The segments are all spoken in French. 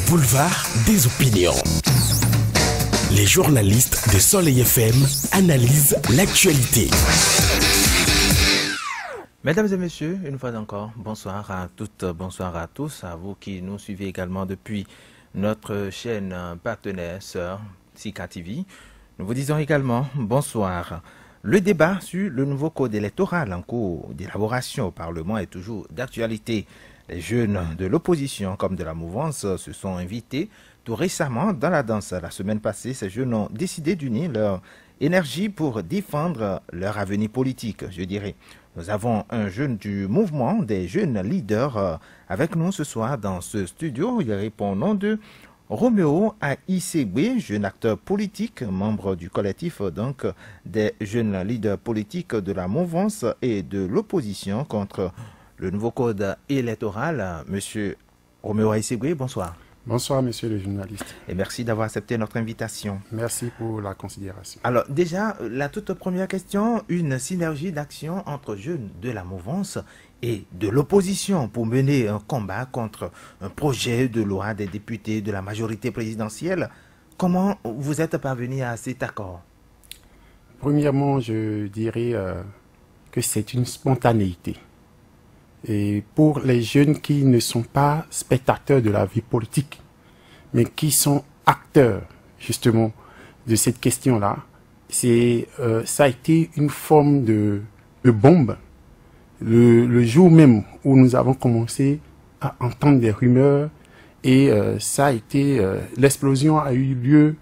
Boulevard des opinions. Les journalistes de Soleil FM analysent l'actualité. Mesdames et messieurs, une fois encore, bonsoir à toutes, bonsoir à tous, à vous qui nous suivez également depuis notre chaîne partenaire sœur Sika TV. Nous vous disons également bonsoir. Le débat sur le nouveau code électoral en cours d'élaboration au Parlement est toujours d'actualité. Les jeunes de l'opposition comme de la mouvance se sont invités tout récemment dans la danse. La semaine passée, ces jeunes ont décidé d'unir leur énergie pour défendre leur avenir politique, je dirais. Nous avons un jeune du mouvement des jeunes leaders avec nous ce soir dans ce studio. Il répond au nom de Roméo Aïssegbe, jeune acteur politique, membre du collectif donc des jeunes leaders politiques de la mouvance et de l'opposition contre le nouveau code électoral. Monsieur Roméo Aïssegbe, bonsoir. Bonsoir, monsieur le journaliste. Et merci d'avoir accepté notre invitation. Merci pour la considération. Alors déjà, la toute première question, une synergie d'action entre jeunes de la mouvance et de l'opposition pour mener un combat contre un projet de loi des députés de la majorité présidentielle. Comment vous êtes parvenu à cet accord? Premièrement, je dirais que c'est une spontanéité. Et pour les jeunes qui ne sont pas spectateurs de la vie politique, mais qui sont acteurs justement de cette question-là, ça a été une forme de bombe. Le jour même où nous avons commencé à entendre des rumeurs, et ça a été, l'explosion a eu lieu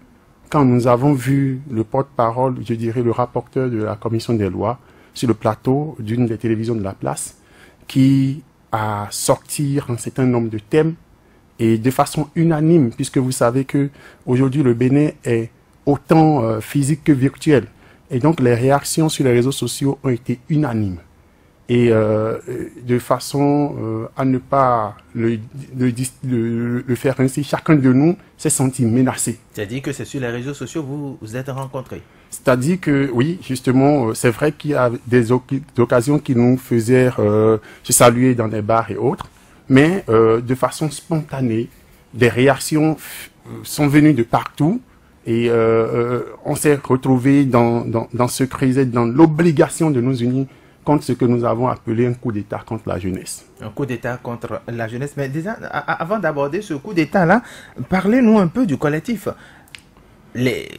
quand nous avons vu le porte-parole, je dirais le rapporteur de la commission des lois, sur le plateau d'une des télévisions de la place, qui a sorti un certain nombre de thèmes et de façon unanime, puisque vous savez que aujourd'hui le Bénin est autant physique que virtuel. Et donc les réactions sur les réseaux sociaux ont été unanimes. Et de façon à ne pas le faire ainsi, chacun de nous s'est senti menacé. C'est-à-dire que c'est sur les réseaux sociaux que vous vous êtes rencontrés? C'est-à-dire que, oui, justement, c'est vrai qu'il y a des occasions qui nous faisaient se saluer dans des bars et autres, mais de façon spontanée, des réactions sont venues de partout et on s'est retrouvés dans ce crise, dans l'obligation de nous unir contre ce que nous avons appelé un coup d'État contre la jeunesse. Un coup d'État contre la jeunesse. Mais déjà, avant d'aborder ce coup d'État-là, parlez-nous un peu du collectif.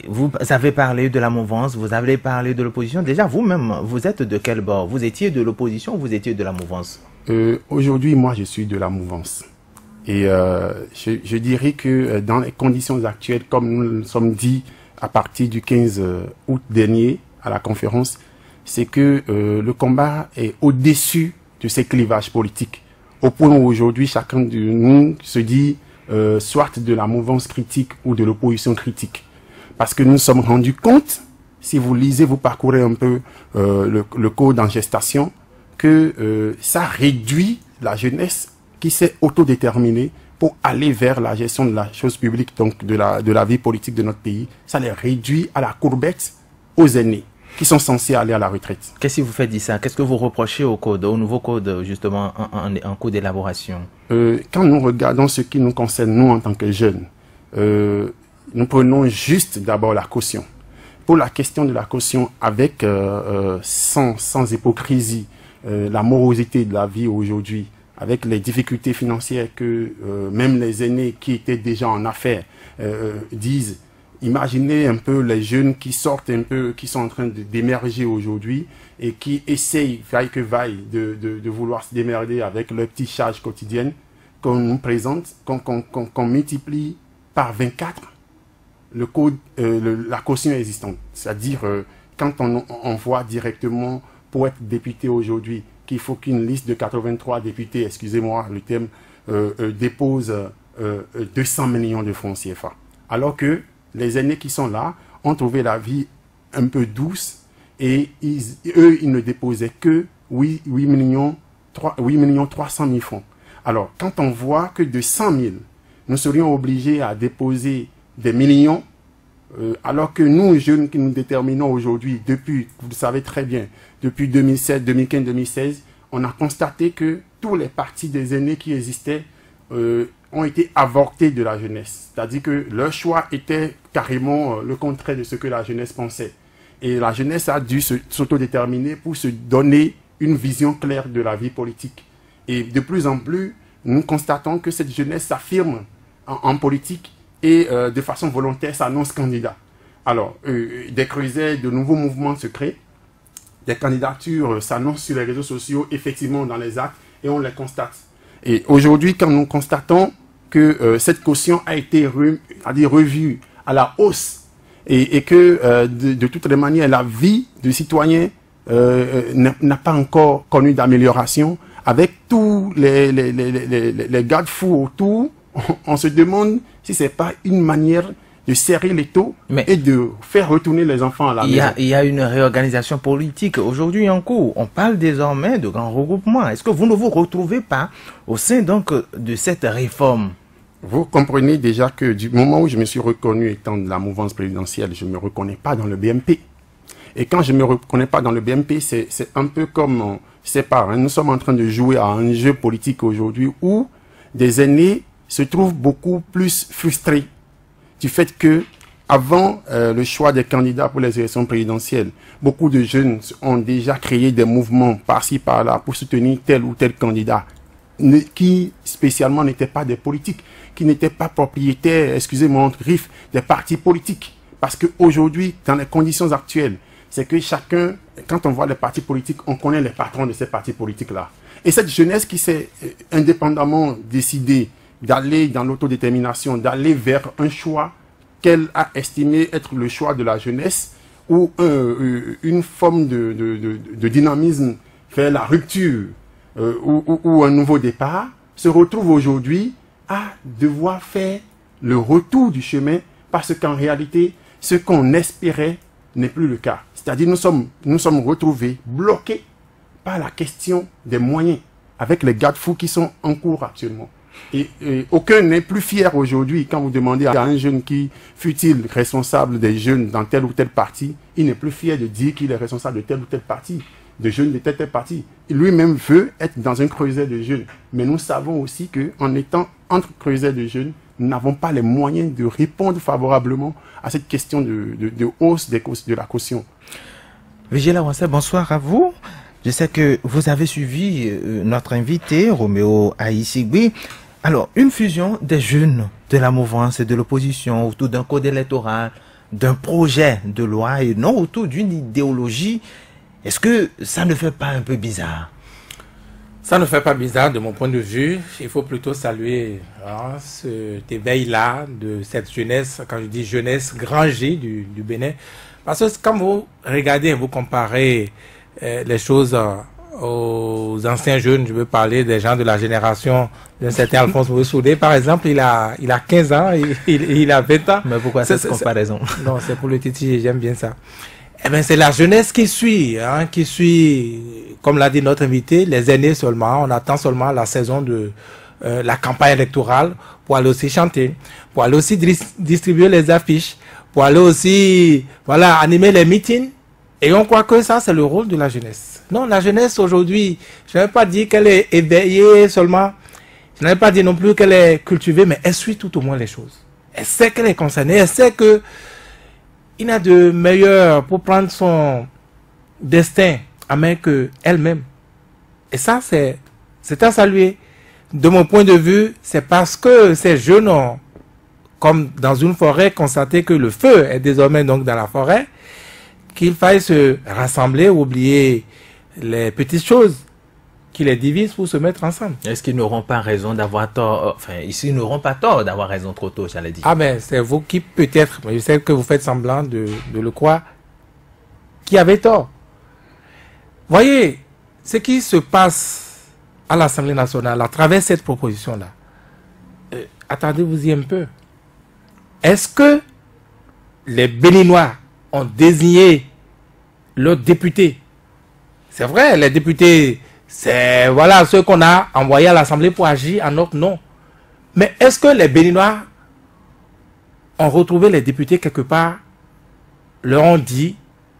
Vous avez parlé de la mouvance, vous avez parlé de l'opposition. Déjà, vous-même, vous êtes de quel bord? Vous étiez de l'opposition ou vous étiez de la mouvance? Aujourd'hui, moi, je suis de la mouvance. Et je dirais que dans les conditions actuelles, comme nous le sommes dit à partir du 15 août dernier à la conférence, c'est que le combat est au-dessus de ces clivages politiques. Au point où aujourd'hui, chacun de nous se dit soit de la mouvance critique ou de l'opposition critique. Parce que nous nous sommes rendus compte, si vous lisez, vous parcourez un peu le code en gestation, que ça réduit la jeunesse qui s'est autodéterminée pour aller vers la gestion de la chose publique, donc de la vie politique de notre pays. Ça les réduit à la courbette aux aînés qui sont censés aller à la retraite. Qu'est-ce qui vous fait dire ça? Qu'est-ce que vous reprochez au code, au nouveau code, justement, en cours d'élaboration? Quand nous regardons ce qui nous concerne, nous, en tant que jeunes, nous prenons juste d'abord la caution. Pour la question de la caution, avec sans hypocrisie, la morosité de la vie aujourd'hui, avec les difficultés financières que même les aînés qui étaient déjà en affaires disent, imaginez un peu les jeunes qui sortent un peu, qui sont en train d'émerger aujourd'hui et qui essayent, vaille que vaille, de vouloir se démerder avec leurs petites charges quotidiennes qu'on nous présente, qu'on multiplie par 24 le code, la caution existante. C'est-à-dire, quand on voit directement, pour être député aujourd'hui, qu'il faut qu'une liste de 83 députés, excusez-moi le terme, dépose 200 millions de francs CFA. Alors que les aînés qui sont là ont trouvé la vie un peu douce et eux, ils ne déposaient que 8 millions 300 000 francs. Alors, quand on voit que de 100 000, nous serions obligés à déposer des millions, alors que nous, jeunes qui nous déterminons aujourd'hui, depuis, vous le savez très bien, depuis 2007, 2015, 2016, on a constaté que tous les partis des aînés qui existaient ont été avortés de la jeunesse. C'est-à-dire que leur choix était carrément le contraire de ce que la jeunesse pensait. Et la jeunesse a dû s'autodéterminer pour se donner une vision claire de la vie politique. Et de plus en plus, nous constatons que cette jeunesse s'affirme en politique et de façon volontaire s'annonce candidat. Alors, des creusets, de nouveaux mouvements se créent, des candidatures s'annoncent sur les réseaux sociaux, effectivement dans les actes, et on les constate. Et aujourd'hui, quand nous constatons que cette caution a été revue à la hausse et que de toutes les manières, la vie du citoyen n'a pas encore connu d'amélioration, avec tous les garde-fous autour, on se demande si ce n'est pas une manière de serrer les taux et de faire retourner les enfants à la maison. Il y a une réorganisation politique aujourd'hui en cours. On parle désormais de grands regroupements. Est-ce que vous ne vous retrouvez pas au sein donc de cette réforme? Vous comprenez déjà que du moment où je me suis reconnu étant de la mouvance présidentielle, je ne me reconnais pas dans le BMP. Et quand je ne me reconnais pas dans le BMP, c'est un peu comme, je sais pas, hein, nous sommes en train de jouer à un jeu politique aujourd'hui où des aînés se trouvent beaucoup plus frustrés du fait que, avant le choix des candidats pour les élections présidentielles, beaucoup de jeunes ont déjà créé des mouvements par-ci par-là pour soutenir tel ou tel candidat, qui spécialement n'étaient pas des politiques, qui n'étaient pas propriétaires, excusez-moi, entre griffes, des partis politiques. Parce qu'aujourd'hui, dans les conditions actuelles, c'est que chacun, quand on voit les partis politiques, on connaît les patrons de ces partis politiques-là. Et cette jeunesse qui s'est indépendamment décidée d'aller dans l'autodétermination, d'aller vers un choix qu'elle a estimé être le choix de la jeunesse, ou une forme de dynamisme vers la rupture, ou un nouveau départ, se retrouve aujourd'hui à devoir faire le retour du chemin, parce qu'en réalité, ce qu'on espérait n'est plus le cas. C'est-à-dire nous sommes retrouvés bloqués par la question des moyens, avec les garde-fous qui sont en cours actuellement. Et aucun n'est plus fier aujourd'hui quand vous demandez à un jeune qui fut-il responsable des jeunes dans tel ou tel parti, il n'est plus fier de dire qu'il est responsable de tel ou tel parti, de jeunes de tel ou tel parti. Lui-même veut être dans un creuset de jeunes. Mais nous savons aussi qu'en étant entre creusets de jeunes, nous n'avons pas les moyens de répondre favorablement à cette question de hausse de la caution. Vigile Awansé, bonsoir à vous. Je sais que vous avez suivi notre invité, Roméo Aïssigui. Alors, une fusion des jeunes de la mouvance et de l'opposition autour d'un code électoral, d'un projet de loi et non autour d'une idéologie, est-ce que ça ne fait pas un peu bizarre? Ça ne fait pas bizarre de mon point de vue. Il faut plutôt saluer cet éveil-là de cette jeunesse, quand je dis jeunesse, grand G du Bénin. Parce que quand vous regardez, vous comparez les choses aux anciens jeunes, je veux parler des gens de la génération d'un certain Alphonse Soudé, par exemple, il a 15 ans, il a 20 ans. Mais pourquoi cette comparaison? Non, c'est pour le titi, j'aime bien ça. Eh bien, c'est la jeunesse qui suit, comme l'a dit notre invité, les aînés seulement. On attend seulement la saison de la campagne électorale pour aller aussi chanter, pour aller aussi distribuer les affiches, pour aller aussi, animer les meetings. Et on croit que ça, c'est le rôle de la jeunesse. Non, la jeunesse aujourd'hui, je n'avais pas dit qu'elle est éveillée seulement. Je n'avais pas dit non plus qu'elle est cultivée, mais elle suit tout au moins les choses. Elle sait qu'elle est concernée, elle sait que il n'a de meilleur pour prendre son destin à main qu'elle-même. Et ça, c'est à saluer. De mon point de vue, c'est parce que ces jeunes ont, comme dans une forêt, constaté que le feu est désormais donc dans la forêt, qu'il faille se rassembler, oublier les petites choses qui les divisent pour se mettre ensemble. Est-ce qu'ils n'auront pas raison d'avoir tort? Enfin, ils n'auront pas tort d'avoir raison trop tôt, j'allais dire. Ah ben, c'est vous qui peut-être, mais je sais que vous faites semblant de le croire, qui avez tort. Voyez, ce qui se passe à l'Assemblée nationale à travers cette proposition-là, attendez-vous-y un peu. Est-ce que les Béninois ont désigné leurs députés? C'est vrai, les députés, c'est ceux qu'on a envoyés à l'Assemblée pour agir en notre nom. Mais est-ce que les Béninois ont retrouvé les députés quelque part, leur ont dit,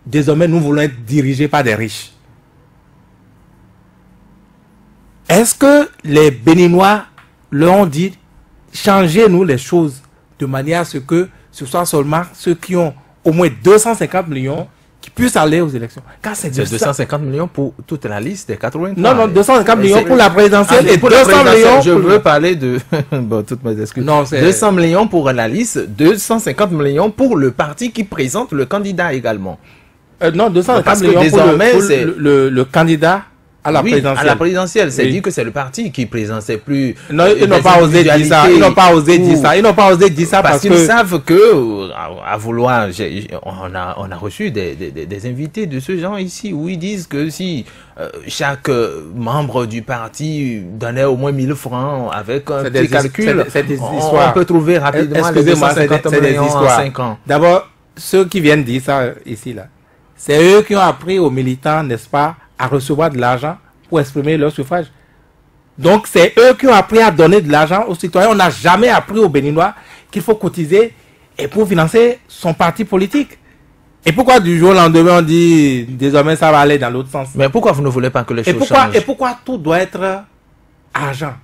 désormais nous voulons être dirigés par des riches? Est-ce que les Béninois leur ont dit, changer, nous, les choses de manière à ce que ce soit seulement ceux qui ont au moins 250 millions qui puissent aller aux élections. Car c'est 250 millions pour toute la liste des 83. Non, 250 millions pour la présidentielle et pour 200 millions. Je veux parler de. Bon, toutes mes excuses. Non, 200 millions pour la liste, 250 millions pour le parti qui présente le candidat également. Non, 250 millions pour le candidat à la présidentielle. À la présidentielle, c'est dit que c'est le parti qui présente, c'est plus. Non, ils n'ont pas osé dire ça. Ils n'ont pas osé dire ça. Ils n'ont pas osé dire ça parce qu'ils savent que, à vouloir, on a reçu des invités de ce genre ici où ils disent que si chaque membre du parti donnait au moins 1000 francs avec un petit calcul, on peut trouver rapidement les 250 millions en 5 ans. D'abord, ceux qui viennent dire ça ici, là, c'est eux qui ont appris aux militants, n'est-ce pas, à recevoir de l'argent pour exprimer leur suffrage. Donc, c'est eux qui ont appris à donner de l'argent aux citoyens. On n'a jamais appris aux Béninois qu'il faut cotiser et pour financer son parti politique. Et pourquoi du jour au lendemain, on dit désormais ça va aller dans l'autre sens? Mais pourquoi vous ne voulez pas que les choses changent? Et pourquoi tout doit être argent?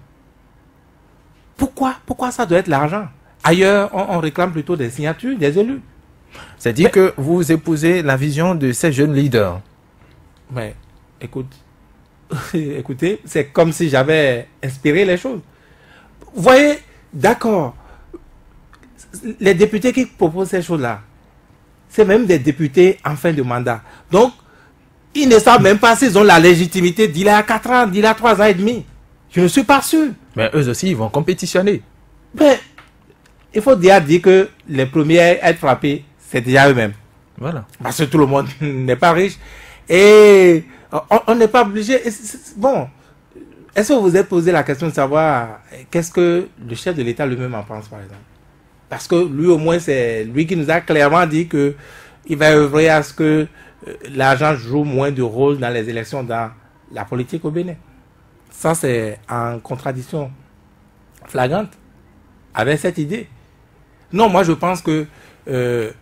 Pourquoi ça doit être l'argent? Ailleurs, on réclame plutôt des signatures des élus. C'est-à-dire que vous épousez la vision de ces jeunes leaders. Mais, écoutez, c'est comme si j'avais inspiré les choses. Vous voyez, d'accord, les députés qui proposent ces choses-là, c'est même des députés en fin de mandat. Donc, ils ne savent même pas s'ils ont la légitimité d'il y a 4 ans, d'il y a 3 ans et demi. Je ne suis pas sûr. Mais eux aussi, ils vont compétitionner. Mais, il faut dire que les premiers à être frappés, c'est déjà eux-mêmes. Voilà. Parce que tout le monde n'est pas riche. Et on n'est pas obligé. Bon, est-ce que vous vous êtes posé la question de savoir qu'est-ce que le chef de l'État lui-même en pense, par exemple? Parce que lui, au moins, c'est lui qui nous a clairement dit que il va œuvrer à ce que l'argent joue moins de rôle dans les élections, dans la politique au Bénin. Ça, c'est en contradiction flagrante avec cette idée. Non, moi, je pense que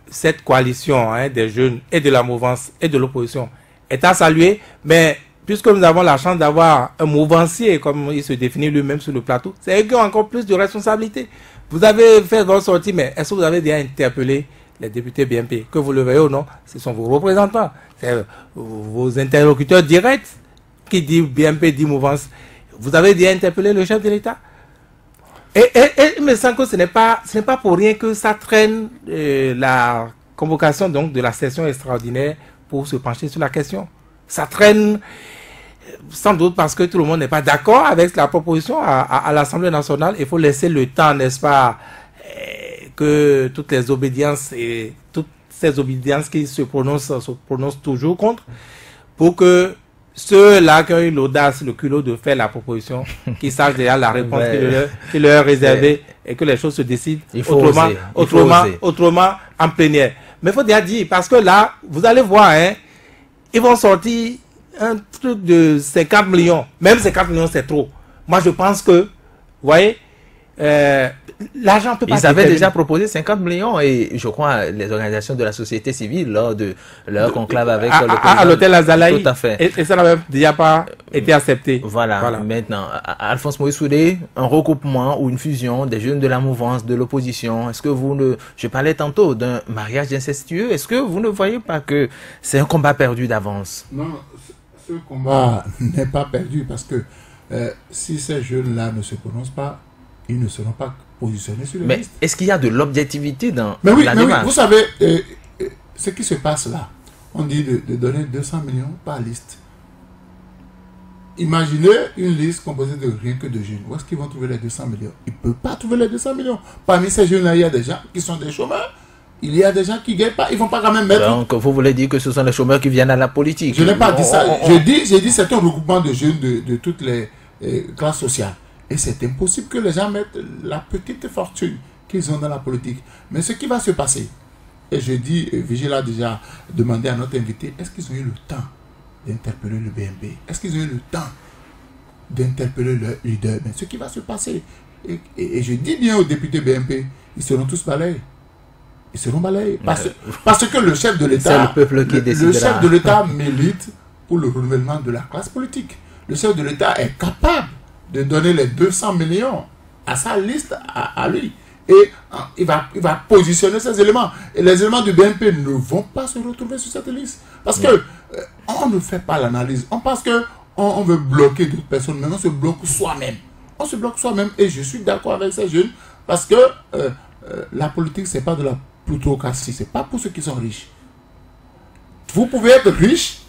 cette coalition des jeunes et de la mouvance et de l'opposition est à saluer, mais puisque nous avons la chance d'avoir un mouvancier, comme il se définit lui-même sur le plateau, c'est eux qui ont encore plus de responsabilités. Vous avez fait votre sortie, mais est-ce que vous avez déjà interpellé les députés BNP? Que vous le voyez ou non, ce sont vos représentants, c'est vos interlocuteurs directs qui disent BNP, dit mouvance. Vous avez déjà interpellé le chef de l'État? Et il me semble que ce n'est pas pour rien que ça traîne la convocation donc de la session extraordinaire pour se pencher sur la question. Ça traîne sans doute parce que tout le monde n'est pas d'accord avec la proposition à l'Assemblée nationale. Il faut laisser le temps, n'est-ce pas, que toutes les obédiences et toutes ces obédiences qui se prononcent toujours contre, pour que ceux-là qui ont eu l'audace, le culot de faire la proposition, qui sachent déjà la réponse qui leur est réservée et que les choses se décident autrement en plénière. Mais il faut déjà dire, parce que là, vous allez voir, ils vont sortir un truc de 50 millions. Même 50 millions, c'est trop. Moi, je pense que, vous voyez, l'argent peut pas. Ils avaient déjà proposé 50 millions et je crois les organisations de la société civile lors de leur conclave avec le président. À l'hôtel Azalaï. Tout à fait. Et ça n'avait déjà pas été accepté. Voilà. Maintenant, Alphonse Moïse Soudé, un regroupement ou une fusion des jeunes de la mouvance, de l'opposition. Est-ce que je parlais tantôt d'un mariage incestueux. Est-ce que vous ne voyez pas que c'est un combat perdu d'avance? Non, ce combat n'est pas perdu parce que si ces jeunes-là ne se prononcent pas, ils ne seront pas positionnés sur la liste. Mais est-ce qu'il y a de l'objectivité dans la démarche? Oui, vous savez, ce qui se passe là, on dit de donner 200 millions par liste. Imaginez une liste composée de rien que de jeunes. Où est-ce qu'ils vont trouver les 200 millions? Ils ne peuvent pas trouver les 200 millions. Parmi ces jeunes-là, il y a des gens qui sont des chômeurs. Il y a des gens qui ne gagnent pas. Ils ne vont pas quand même mettre... Donc, vous voulez dire que ce sont les chômeurs qui viennent à la politique? Je n'ai pas dit ça. J'ai dit c'est un regroupement de jeunes de toutes les classes sociales. Et c'est impossible que les gens mettent la petite fortune qu'ils ont dans la politique. Mais ce qui va se passer, et je dis, Vigile a déjà demandé à notre invité, est-ce qu'ils ont eu le temps d'interpeller le BNP? Est-ce qu'ils ont eu le temps d'interpeller le leader? Mais ce qui va se passer, et je dis bien aux députés BNP, ils seront tous balayés. Ils seront balayés. Parce que le chef de l'État, c'est le peuple qui décidera. Le chef de l'État milite pour le renouvellement de la classe politique. Le chef de l'État est capable de donner les 200 millions à sa liste à lui. Et il va positionner ces éléments. Et les éléments du BNP ne vont pas se retrouver sur cette liste. Parce que on ne fait pas l'analyse. On pense que on veut bloquer d'autres personnes, mais on se bloque soi-même. On se bloque soi-même. Et je suis d'accord avec ces jeunes parce que la politique, c'est pas de la plutocratie. C'est pas pour ceux qui sont riches. Vous pouvez être riche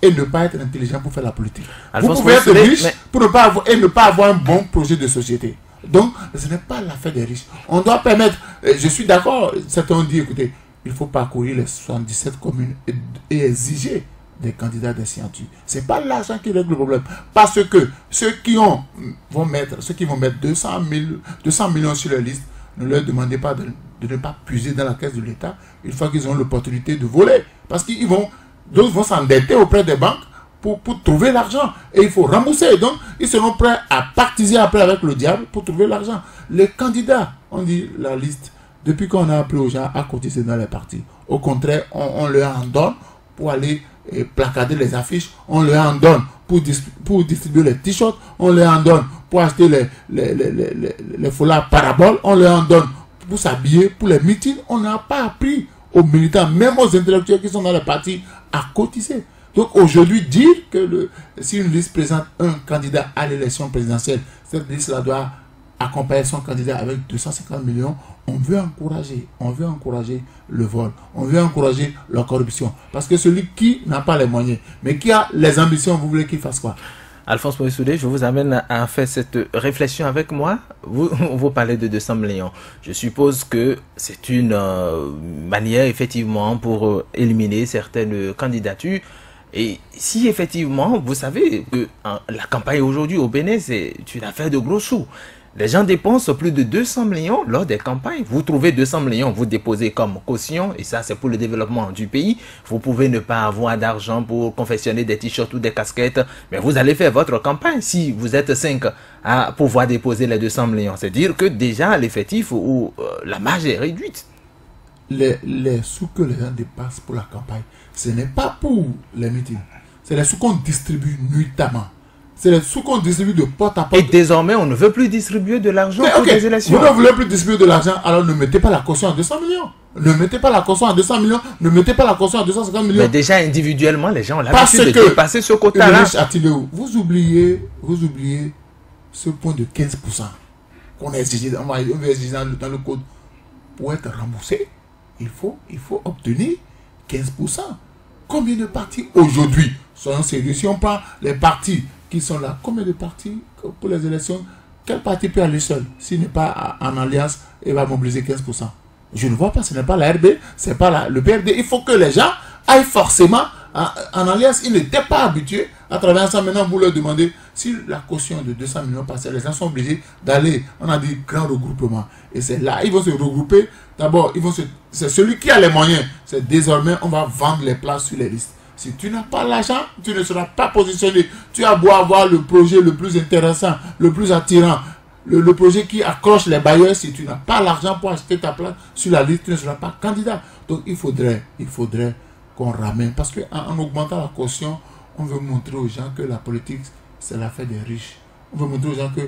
et ne pas être intelligent pour faire la politique. Alphonse, vous pouvez être riche pour ne pas avoir un bon projet de société. Donc, ce n'est pas l'affaire des riches. On doit permettre, je suis d'accord, certains ont dit, écoutez, il faut parcourir les 77 communes et exiger des candidats des signatures. Ce n'est pas l'argent qui règle le problème. Parce que ceux qui vont mettre 200 millions sur la liste, ne leur demandez pas de ne pas puiser dans la caisse de l'État une fois qu'ils ont l'opportunité de voler. Parce d'autres vont s'endetter auprès des banques pour trouver l'argent. Et il faut rembourser. Donc, ils seront prêts à partiser après avec le diable pour trouver l'argent. Les candidats, on dit la liste, depuis qu'on a appris aux gens à cotiser dans les partis. Au contraire, on leur en donne pour aller placarder les affiches. On leur en donne pour distribuer les t-shirts. On leur en donne pour acheter les foulards paraboles. On leur en donne pour s'habiller, pour les meetings. On n'a pas appris aux militants, même aux intellectuels qui sont dans les partis, à cotiser. Donc aujourd'hui, dire que si une liste présente un candidat à l'élection présidentielle, cette liste-là doit accompagner son candidat avec 250 millions, on veut encourager le vol, on veut encourager la corruption. Parce que celui qui n'a pas les moyens, mais qui a les ambitions, vous voulez qu'il fasse quoi? Alphonse Moïsoudé, je vous amène à faire cette réflexion avec moi. Vous parlez de 200 millions. Je suppose que c'est une manière, effectivement, pour éliminer certaines candidatures. Et si effectivement, vous savez que la campagne aujourd'hui au Bénin, c'est une affaire de gros sous. Les gens dépensent plus de 200 millions lors des campagnes. Vous trouvez 200 millions, vous déposez comme caution, et ça c'est pour le développement du pays. Vous pouvez ne pas avoir d'argent pour confectionner des t-shirts ou des casquettes, mais vous allez faire votre campagne. Si vous êtes 5 à pouvoir déposer les 200 millions, c'est dire que déjà l'effectif ou la marge est réduite. Les sous que les gens dépassent pour la campagne, ce n'est pas pour les meetings. C'est les sous qu'on distribue nuitamment. C'est les sous qu'on distribue de porte à porte. Et désormais, on ne veut plus distribuer de l'argent pour les élections. Vous ne voulez plus distribuer de l'argent, alors ne mettez pas la caution à 200 millions. Ne mettez pas la caution à 200 millions. Ne mettez pas la caution à 250 millions. Mais déjà, individuellement, les gens ont l'habitude de dépasser ce quota-là. Vous oubliez ce point de 15% qu'on a exigé, on va exiger dans le code. Pour être remboursé, il faut obtenir 15%. Combien de partis aujourd'hui? Soyons sérieux. Si on prend les partis qui sont là, combien de partis pour les élections? Quel parti peut aller seul s'il n'est pas en alliance et va mobiliser 15%? Je ne vois pas, ce n'est pas la RB, ce n'est pas le PRD. Il faut que les gens aillent forcément en alliance. Ils n'étaient pas habitués à travers ça. Maintenant, vous leur demandez si la caution de 200 millions passait, les gens sont obligés d'aller, on a dit, grand regroupement. Et c'est là, ils vont se regrouper. D'abord, c'est celui qui a les moyens. C'est désormais, on va vendre les places sur les listes. Si tu n'as pas l'argent, tu ne seras pas positionné. Tu as beau avoir le projet le plus intéressant, le plus attirant, le projet qui accroche les bailleurs. Si tu n'as pas l'argent pour acheter ta place sur la liste, tu ne seras pas candidat. Donc il faudrait qu'on ramène. Parce qu'en augmentant la caution, on veut montrer aux gens que la politique, c'est l'affaire des riches. On veut montrer aux gens que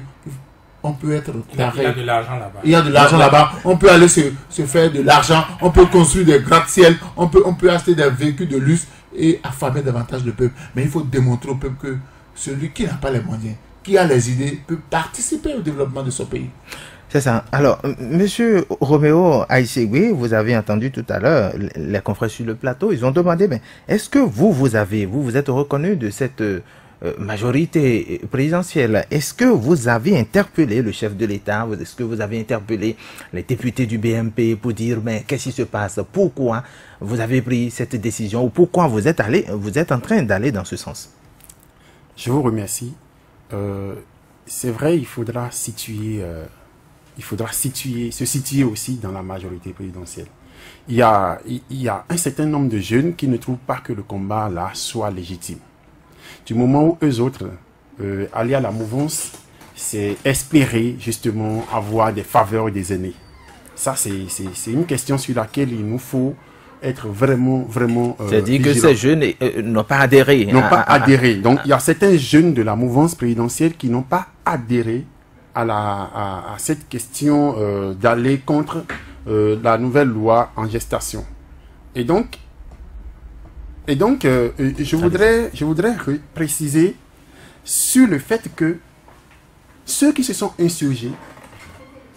on peut être taré. Il y a de l'argent là-bas. Il y a de l'argent là-bas. On peut aller se faire de l'argent. On peut construire des gratte-ciel. On peut acheter des véhicules de luxe et affamer davantage le peuple. Mais il faut démontrer au peuple que celui qui n'a pas les moyens, qui a les idées, peut participer au développement de son pays. C'est ça. Alors, Monsieur Roméo Aïssegui, vous avez entendu tout à l'heure les confrères sur le plateau, ils ont demandé, mais est-ce que vous êtes reconnu de cette majorité présidentielle? Est-ce que vous avez interpellé le chef de l'État? Est-ce que vous avez interpellé les députés du BNP pour dire, mais qu'est-ce qui se passe? Pourquoi vous avez pris cette décision? Ou pourquoi vous êtes en train d'aller dans ce sens? Je vous remercie. C'est vrai, il faudra se situer aussi dans la majorité présidentielle. Il y a un certain nombre de jeunes qui ne trouvent pas que le combat là soit légitime. Du moment où eux autres, aller à la mouvance, c'est espérer justement avoir des faveurs des aînés. Ça, c'est une question sur laquelle il nous faut être vraiment c'est-à-dire que ces jeunes n'ont pas adhéré. N'ont pas adhéré. Donc, il y a certains jeunes de la mouvance présidentielle qui n'ont pas adhéré à cette question d'aller contre la nouvelle loi en gestation. Et donc, je voudrais préciser sur le fait que ceux qui se sont insurgés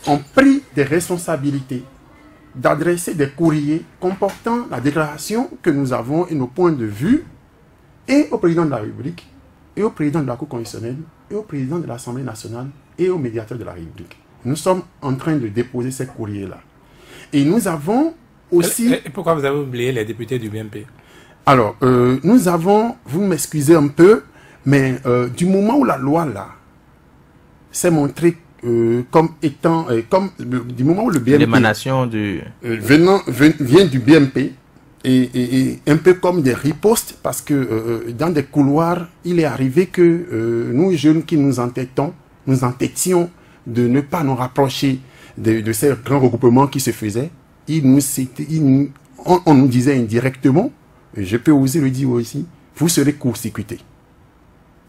ont pris des responsabilités d'adresser des courriers comportant la déclaration que nous avons et nos points de vue et au président de la République, et au président de la Cour constitutionnelle, et au président de l'Assemblée nationale, et au médiateur de la République. Nous sommes en train de déposer ces courriers-là. Et nous avons aussi... Et pourquoi vous avez oublié les députés du BMP? Alors, nous avons, vous m'excusez un peu, mais du moment où la loi là s'est montrée comme étant, du moment où le BMP... L'émanation du... vient du BMP, et un peu comme des ripostes, parce que dans des couloirs, il est arrivé que nous, jeunes qui nous entêtions de ne pas nous rapprocher de ces grands regroupements qui se faisaient. On nous disait indirectement, et je peux oser le dire aussi, vous serez court-circuités.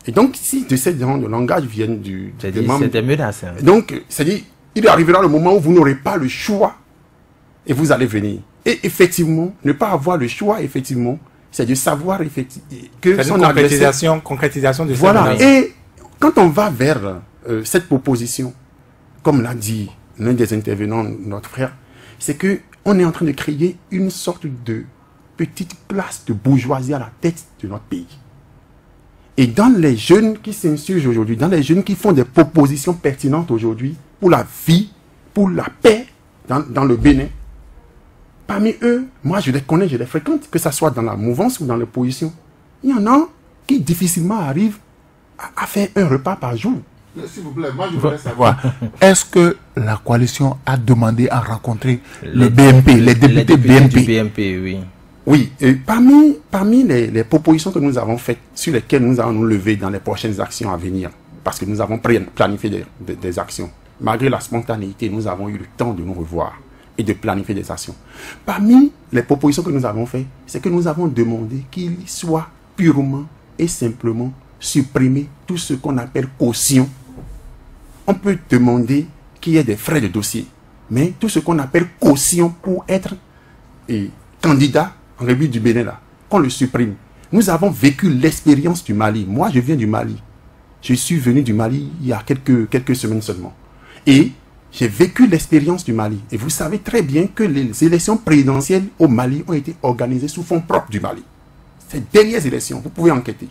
Et donc, si de ces genres de langage viennent des membres... C'était menaçant. Donc, c'est-à-dire, il arrivera le moment où vous n'aurez pas le choix et vous allez venir. Et effectivement, ne pas avoir le choix, effectivement, c'est de savoir que son concrétisation de voilà. Menace. Et quand on va vers cette proposition, comme l'a dit l'un des intervenants, notre frère, c'est que on est en train de créer une sorte de petite classe de bourgeoisie à la tête de notre pays. Et dans les jeunes qui s'insurgent aujourd'hui, dans les jeunes qui font des propositions pertinentes aujourd'hui pour la vie, pour la paix dans le Bénin, parmi eux, moi je les connais, je les fréquente, que ce soit dans la mouvance ou dans l'opposition. Il y en a qui difficilement arrivent à faire un repas par jour. S'il vous plaît, moi je voudrais savoir, est-ce que la coalition a demandé à rencontrer le BMP, les députés BMP? Du BMP, oui. Oui, et parmi les propositions que nous avons faites, sur lesquelles nous allons nous lever dans les prochaines actions à venir, parce que nous avons planifié des actions, malgré la spontanéité, nous avons eu le temps de nous revoir et de planifier des actions. Parmi les propositions que nous avons faites, c'est que nous avons demandé qu'il soit purement et simplement supprimé tout ce qu'on appelle caution. On peut demander qu'il y ait des frais de dossier, mais tout ce qu'on appelle caution pour être candidat en République du Bénin, là, qu'on le supprime. Nous avons vécu l'expérience du Mali. Moi, je viens du Mali. Je suis venu du Mali il y a quelques semaines seulement. Et j'ai vécu l'expérience du Mali. Et vous savez très bien que les élections présidentielles au Mali ont été organisées sous fonds propres du Mali. Ces dernières élections, vous pouvez enquêter.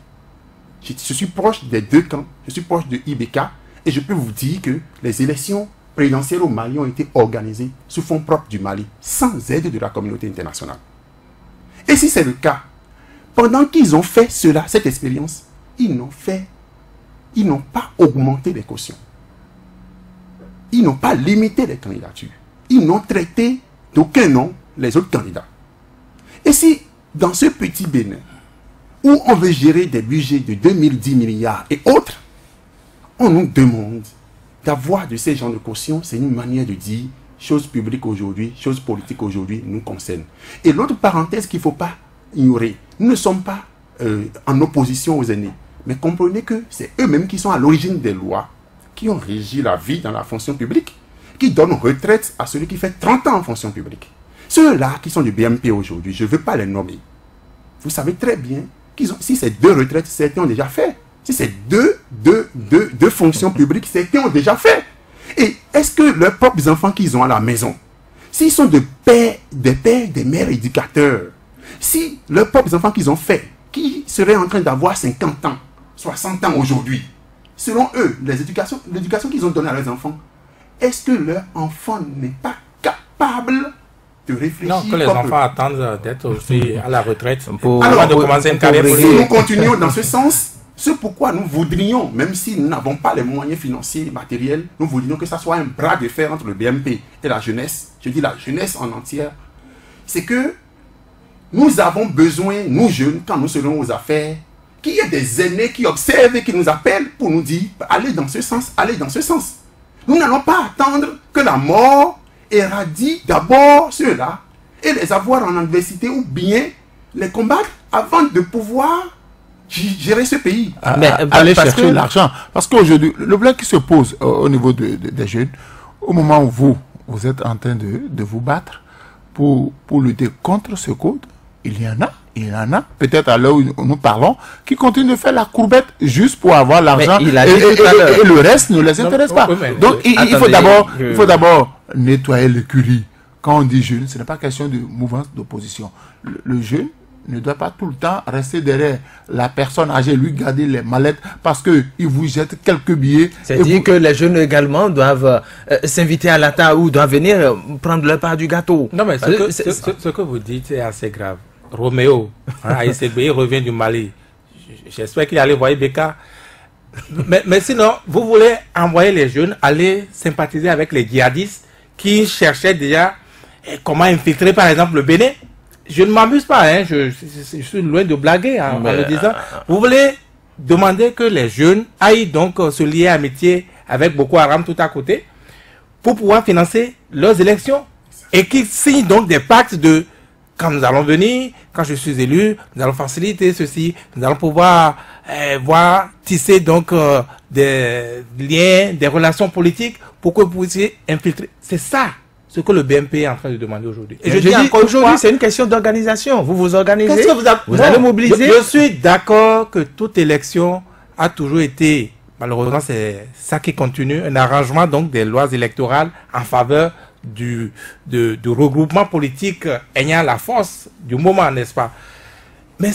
Je suis proche des deux camps. Je suis proche de IBK. Et je peux vous dire que les élections présidentielles au Mali ont été organisées sous fonds propres du Mali, sans aide de la communauté internationale. Et si c'est le cas, pendant qu'ils ont fait cela, cette expérience, ils n'ont pas augmenté les cautions. Ils n'ont pas limité les candidatures. Ils n'ont traité d'aucun nom les autres candidats. Et si, dans ce petit Bénin, où on veut gérer des budgets de 2010 milliards et autres, on nous demande d'avoir de ces genres de cautions, c'est une manière de dire choses publiques aujourd'hui, choses politiques aujourd'hui nous concernent. Et l'autre parenthèse qu'il ne faut pas ignorer, nous ne sommes pas en opposition aux aînés, mais comprenez que c'est eux-mêmes qui sont à l'origine des lois qui ont régi la vie dans la fonction publique, qui donnent retraite à celui qui fait 30 ans en fonction publique. Ceux-là qui sont du BMP aujourd'hui, je ne veux pas les nommer. Vous savez très bien qu'ils ont, si c'est 2 retraites, certains ont déjà fait. Si c'est deux fonctions publiques, certains ont déjà fait. Et est-ce que leurs propres enfants qu'ils ont à la maison, s'ils sont des pères, des mères éducateurs, si leurs propres enfants qu'ils ont fait, qui seraient en train d'avoir 50 ans, 60 ans aujourd'hui, selon eux, l'éducation qu'ils ont donnée à leurs enfants, est-ce que leur enfant n'est pas capable de réfléchir? Non, que les enfants attendent d'être aussi à la retraite Alors, avant de commencer une carrière si politique. nous continuons dans ce sens, c'est pourquoi nous voudrions, même si nous n'avons pas les moyens financiers et matériels, nous voudrions que ça soit un bras de fer entre le BMP et la jeunesse. Je dis la jeunesse en entière. C'est que nous avons besoin, nous jeunes, quand nous serons aux affaires, qu'il y ait des aînés qui observent et qui nous appellent pour nous dire allez dans ce sens, allez dans ce sens. Nous n'allons pas attendre que la mort érradie d'abord ceux-là et les avoir en adversité ou bien les combattre avant de pouvoir gérer ce pays, aller parce chercher que l'argent. Parce qu'aujourd'hui, le problème qui se pose au niveau des jeunes, au moment où vous êtes en train de vous battre pour lutter contre ce code, il y en a, peut-être à l'heure où nous parlons, qui continuent de faire la courbette juste pour avoir l'argent et le reste ne les intéresse pas. Donc il faut d'abord nettoyer l'écurie. Quand on dit jeune, ce n'est pas question de mouvance d'opposition. Le jeune ne doit pas tout le temps rester derrière la personne âgée, lui garder les mallettes parce qu'il vous jette quelques billets. C'est-à-dire que les jeunes également doivent s'inviter à la table ou doivent venir prendre leur part du gâteau. Non, mais ce que vous dites est assez grave. Roméo, il revient du Mali. J'espère qu'il allait voir Beka. Mais sinon, vous voulez envoyer les jeunes aller sympathiser avec les djihadistes qui cherchaient déjà comment infiltrer par exemple le Bénin. Je ne m'amuse pas, hein, je suis loin de blaguer en le disant. Vous voulez demander que les jeunes aillent donc se lier amitié avec Boko Haram tout à côté pour pouvoir financer leurs élections et qu'ils signent donc des pactes de quand nous allons venir, quand je suis élu, nous allons faciliter ceci, nous allons pouvoir tisser donc des liens, des relations politiques pour que vous puissiez infiltrer. C'est ça ce que le BMP est en train de demander aujourd'hui. Et je dis aujourd'hui, c'est une question d'organisation. Vous vous organisez, qu'est-ce que vous allez mobiliser. Je suis d'accord que toute élection a toujours été, malheureusement c'est ça qui continue, un arrangement donc des lois électorales en faveur du regroupement politique ayant la force du moment, n'est-ce pas? Mais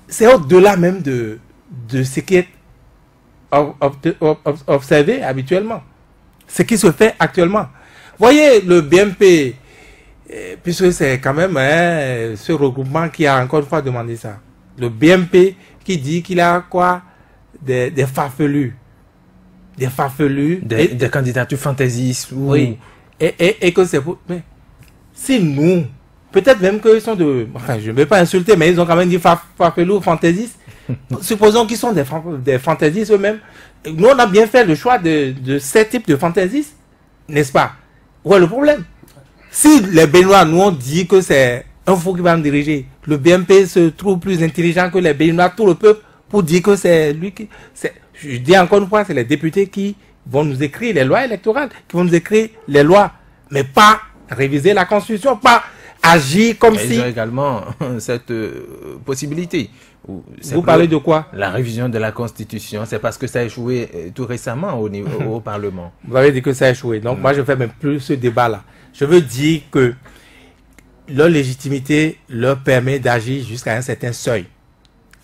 c'est au-delà même de ce qui est observé habituellement. Ce qui se fait actuellement. Voyez, le BMP, puisque c'est quand même ce regroupement qui a encore une fois demandé ça. Le BMP qui dit qu'il a quoi? Des farfelus. Des farfelus. Des candidatures fantaisistes. Oui. Et que c'est pour... Mais si nous, peut-être même qu'ils sont de... Enfin, je ne vais pas insulter, mais ils ont quand même dit farfelus, fantaisistes. Supposons qu'ils sont des fantaisistes eux-mêmes. Nous, on a bien fait le choix de ces types de fantaisistes, n'est-ce pas? Où est le problème? Si les Béninois nous ont dit que c'est un fou qui va nous diriger, le BMP se trouve plus intelligent que les Béninois, tout le peuple, pour dire que c'est lui qui... Je dis encore une fois, c'est les députés qui vont nous écrire les lois électorales, qui vont nous écrire les lois, mais pas réviser la Constitution, pas agir comme si... Ils ont également cette possibilité. Vous parlez de quoi? La révision de la Constitution, c'est parce que ça a échoué tout récemment au Parlement. Vous avez dit que ça a échoué. Donc moi, je fais même plus ce débat-là. Je veux dire que leur légitimité leur permet d'agir jusqu'à un certain seuil.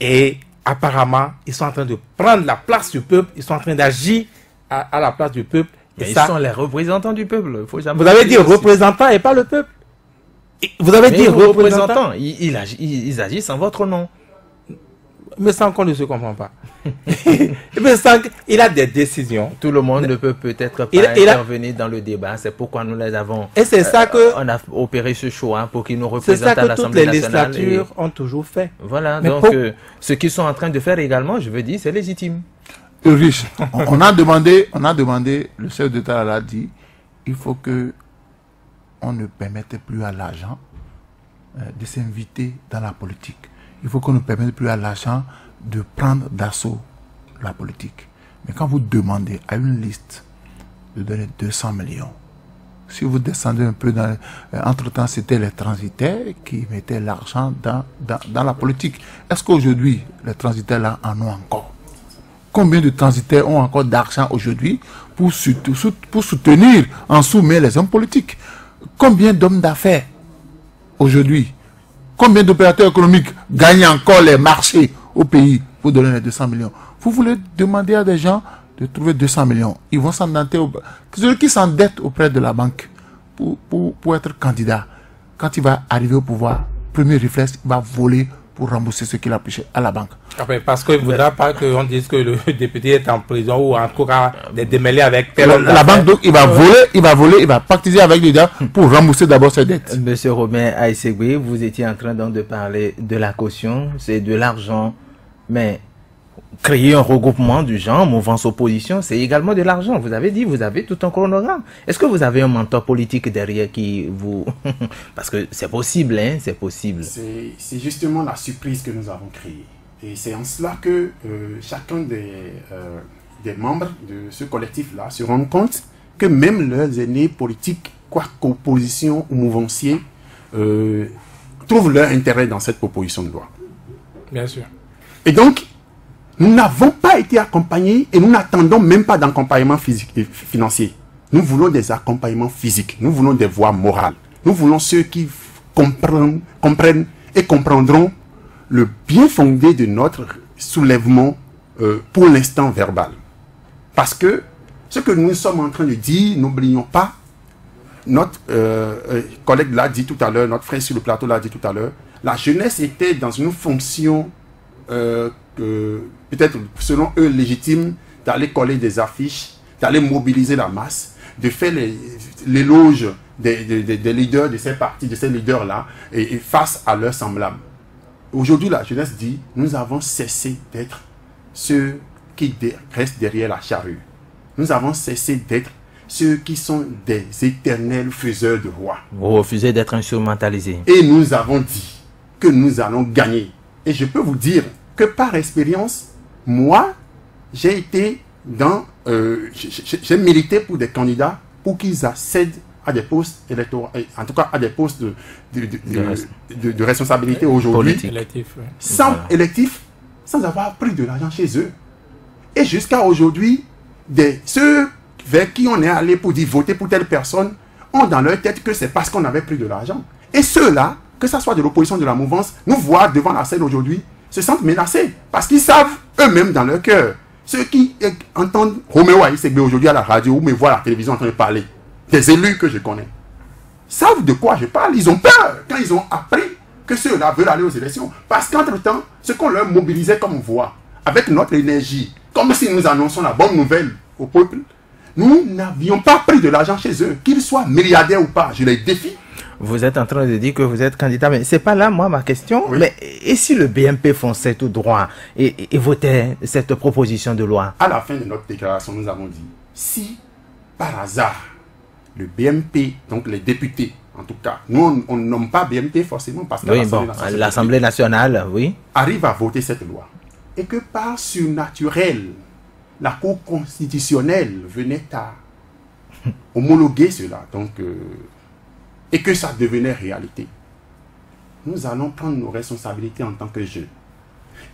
Et apparemment, ils sont en train de prendre la place du peuple, ils sont en train d'agir à la place du peuple. Et ils sont les représentants du peuple. Vous avez dit représentants et pas le peuple. Vous avez dit représentants. Ils agissent en votre nom. Il me semble qu'on ne se comprend pas. Il me semble qu'il a des décisions. Tout le monde ne peut peut-être pas intervenir dans le débat. C'est pourquoi nous les avons... Et c'est ça que... On a opéré ce choix pour qu'ils nous représentent à l'Assemblée nationale. C'est ça que toutes les législatures ont toujours fait. Voilà, mais donc ce qu'ils sont en train de faire également, je veux dire, c'est légitime. Riche, on a demandé, le chef d'État l'a dit, il faut que on ne permette plus à l'argent de s'inviter dans la politique. Il faut qu'on ne permette plus à l'argent de prendre d'assaut la politique. Mais quand vous demandez à une liste de donner 200 millions, si vous descendez un peu entre-temps, c'était les transitaires qui mettaient l'argent dans la politique. Est-ce qu'aujourd'hui, les transitaires là en ont encore? Combien de transitaires ont encore d'argent aujourd'hui pour soutenir en sous-main les hommes politiques? Combien d'hommes d'affaires aujourd'hui? Combien d'opérateurs économiques gagnent encore les marchés au pays pour donner les 200 millions? Vous voulez demander à des gens de trouver 200 millions. Ils vont s'endetter. Celui qui s'endette auprès de la banque pour être candidat, quand il va arriver au pouvoir, premier réflexe, il va voler pour rembourser ce qu'il a pêché à la banque. Enfin, parce qu'il ne voudra pas qu'on dise que le député est en prison ou en tout cas des démêlés avec tel homme. La banque, donc, il va voler, il va pactiser avec les gens pour rembourser d'abord ses dettes. Monsieur Romain Aïssegui, vous étiez en train donc de parler de la caution, c'est de l'argent, mais créer un regroupement du genre, mouvance opposition, c'est également de l'argent. Vous avez dit, vous avez tout un chronogramme. Est-ce que vous avez un mentor politique derrière qui vous... Parce que c'est possible, hein, c'est possible. C'est justement la surprise que nous avons créée. Et c'est en cela que chacun des membres de ce collectif-là se rend compte que même leurs aînés politiques, quoi qu'opposition ou mouvanciers, trouvent leur intérêt dans cette proposition de loi. Bien sûr. Et donc, nous n'avons pas été accompagnés et nous n'attendons même pas d'accompagnement physique et financier. Nous voulons des accompagnements physiques, nous voulons des voies morales. Nous voulons ceux qui comprennent et comprendront le bien fondé de notre soulèvement pour l'instant verbal. Parce que ce que nous sommes en train de dire, n'oublions pas, notre collègue l'a dit tout à l'heure, notre frère sur le plateau l'a dit tout à l'heure, la jeunesse était dans une fonction peut-être selon eux légitime d'aller coller des affiches, d'aller mobiliser la masse, de faire l'éloge des leaders de ces partis, de ces leaders-là, et face à leurs semblables. Aujourd'hui, la jeunesse dit, nous avons cessé d'être ceux qui restent derrière la charrue. Nous avons cessé d'être ceux qui sont des éternels faiseurs de rois. Vous refusez d'être instrumentalisés. Et nous avons dit que nous allons gagner. Et je peux vous dire que par expérience, moi, j'ai été dans... j'ai milité pour des candidats pour qu'ils accèdent à des postes électoraux, en tout cas à des postes de responsabilité aujourd'hui, sans électif, sans avoir pris de l'argent chez eux. Et jusqu'à aujourd'hui, ceux vers qui on est allé pour dire voter pour telle personne ont dans leur tête que c'est parce qu'on avait pris de l'argent. Et ceux-là, que ce soit de l'opposition, de la mouvance, nous voient devant la scène aujourd'hui, se sentent menacés parce qu'ils savent eux-mêmes dans leur cœur. Ceux qui entendent Roméo Aïssegbe aujourd'hui à la radio ou me voient à la télévision en train de parler, des élus que je connais, savent de quoi je parle. Ils ont peur quand ils ont appris que ceux-là veulent aller aux élections. Parce qu'entre-temps, ce qu'on leur mobilisait comme voix, avec notre énergie, comme si nous annonçons la bonne nouvelle au peuple, nous n'avions pas pris de l'argent chez eux, qu'ils soient milliardaires ou pas. Je les défie. Vous êtes en train de dire que vous êtes candidat, mais c'est pas là, moi, ma question. Oui. Mais et si le BMP fonçait tout droit et votait cette proposition de loi? À la fin de notre déclaration, nous avons dit, si par hasard, le BMP, donc les députés, en tout cas, nous on ne nomme pas BMP forcément parce que oui, bon, l'Assemblée nationale, oui, arrive à voter cette loi et que par surnaturel, la Cour constitutionnelle venait à homologuer cela, donc, et que ça devenait réalité, nous allons prendre nos responsabilités en tant que jeunes.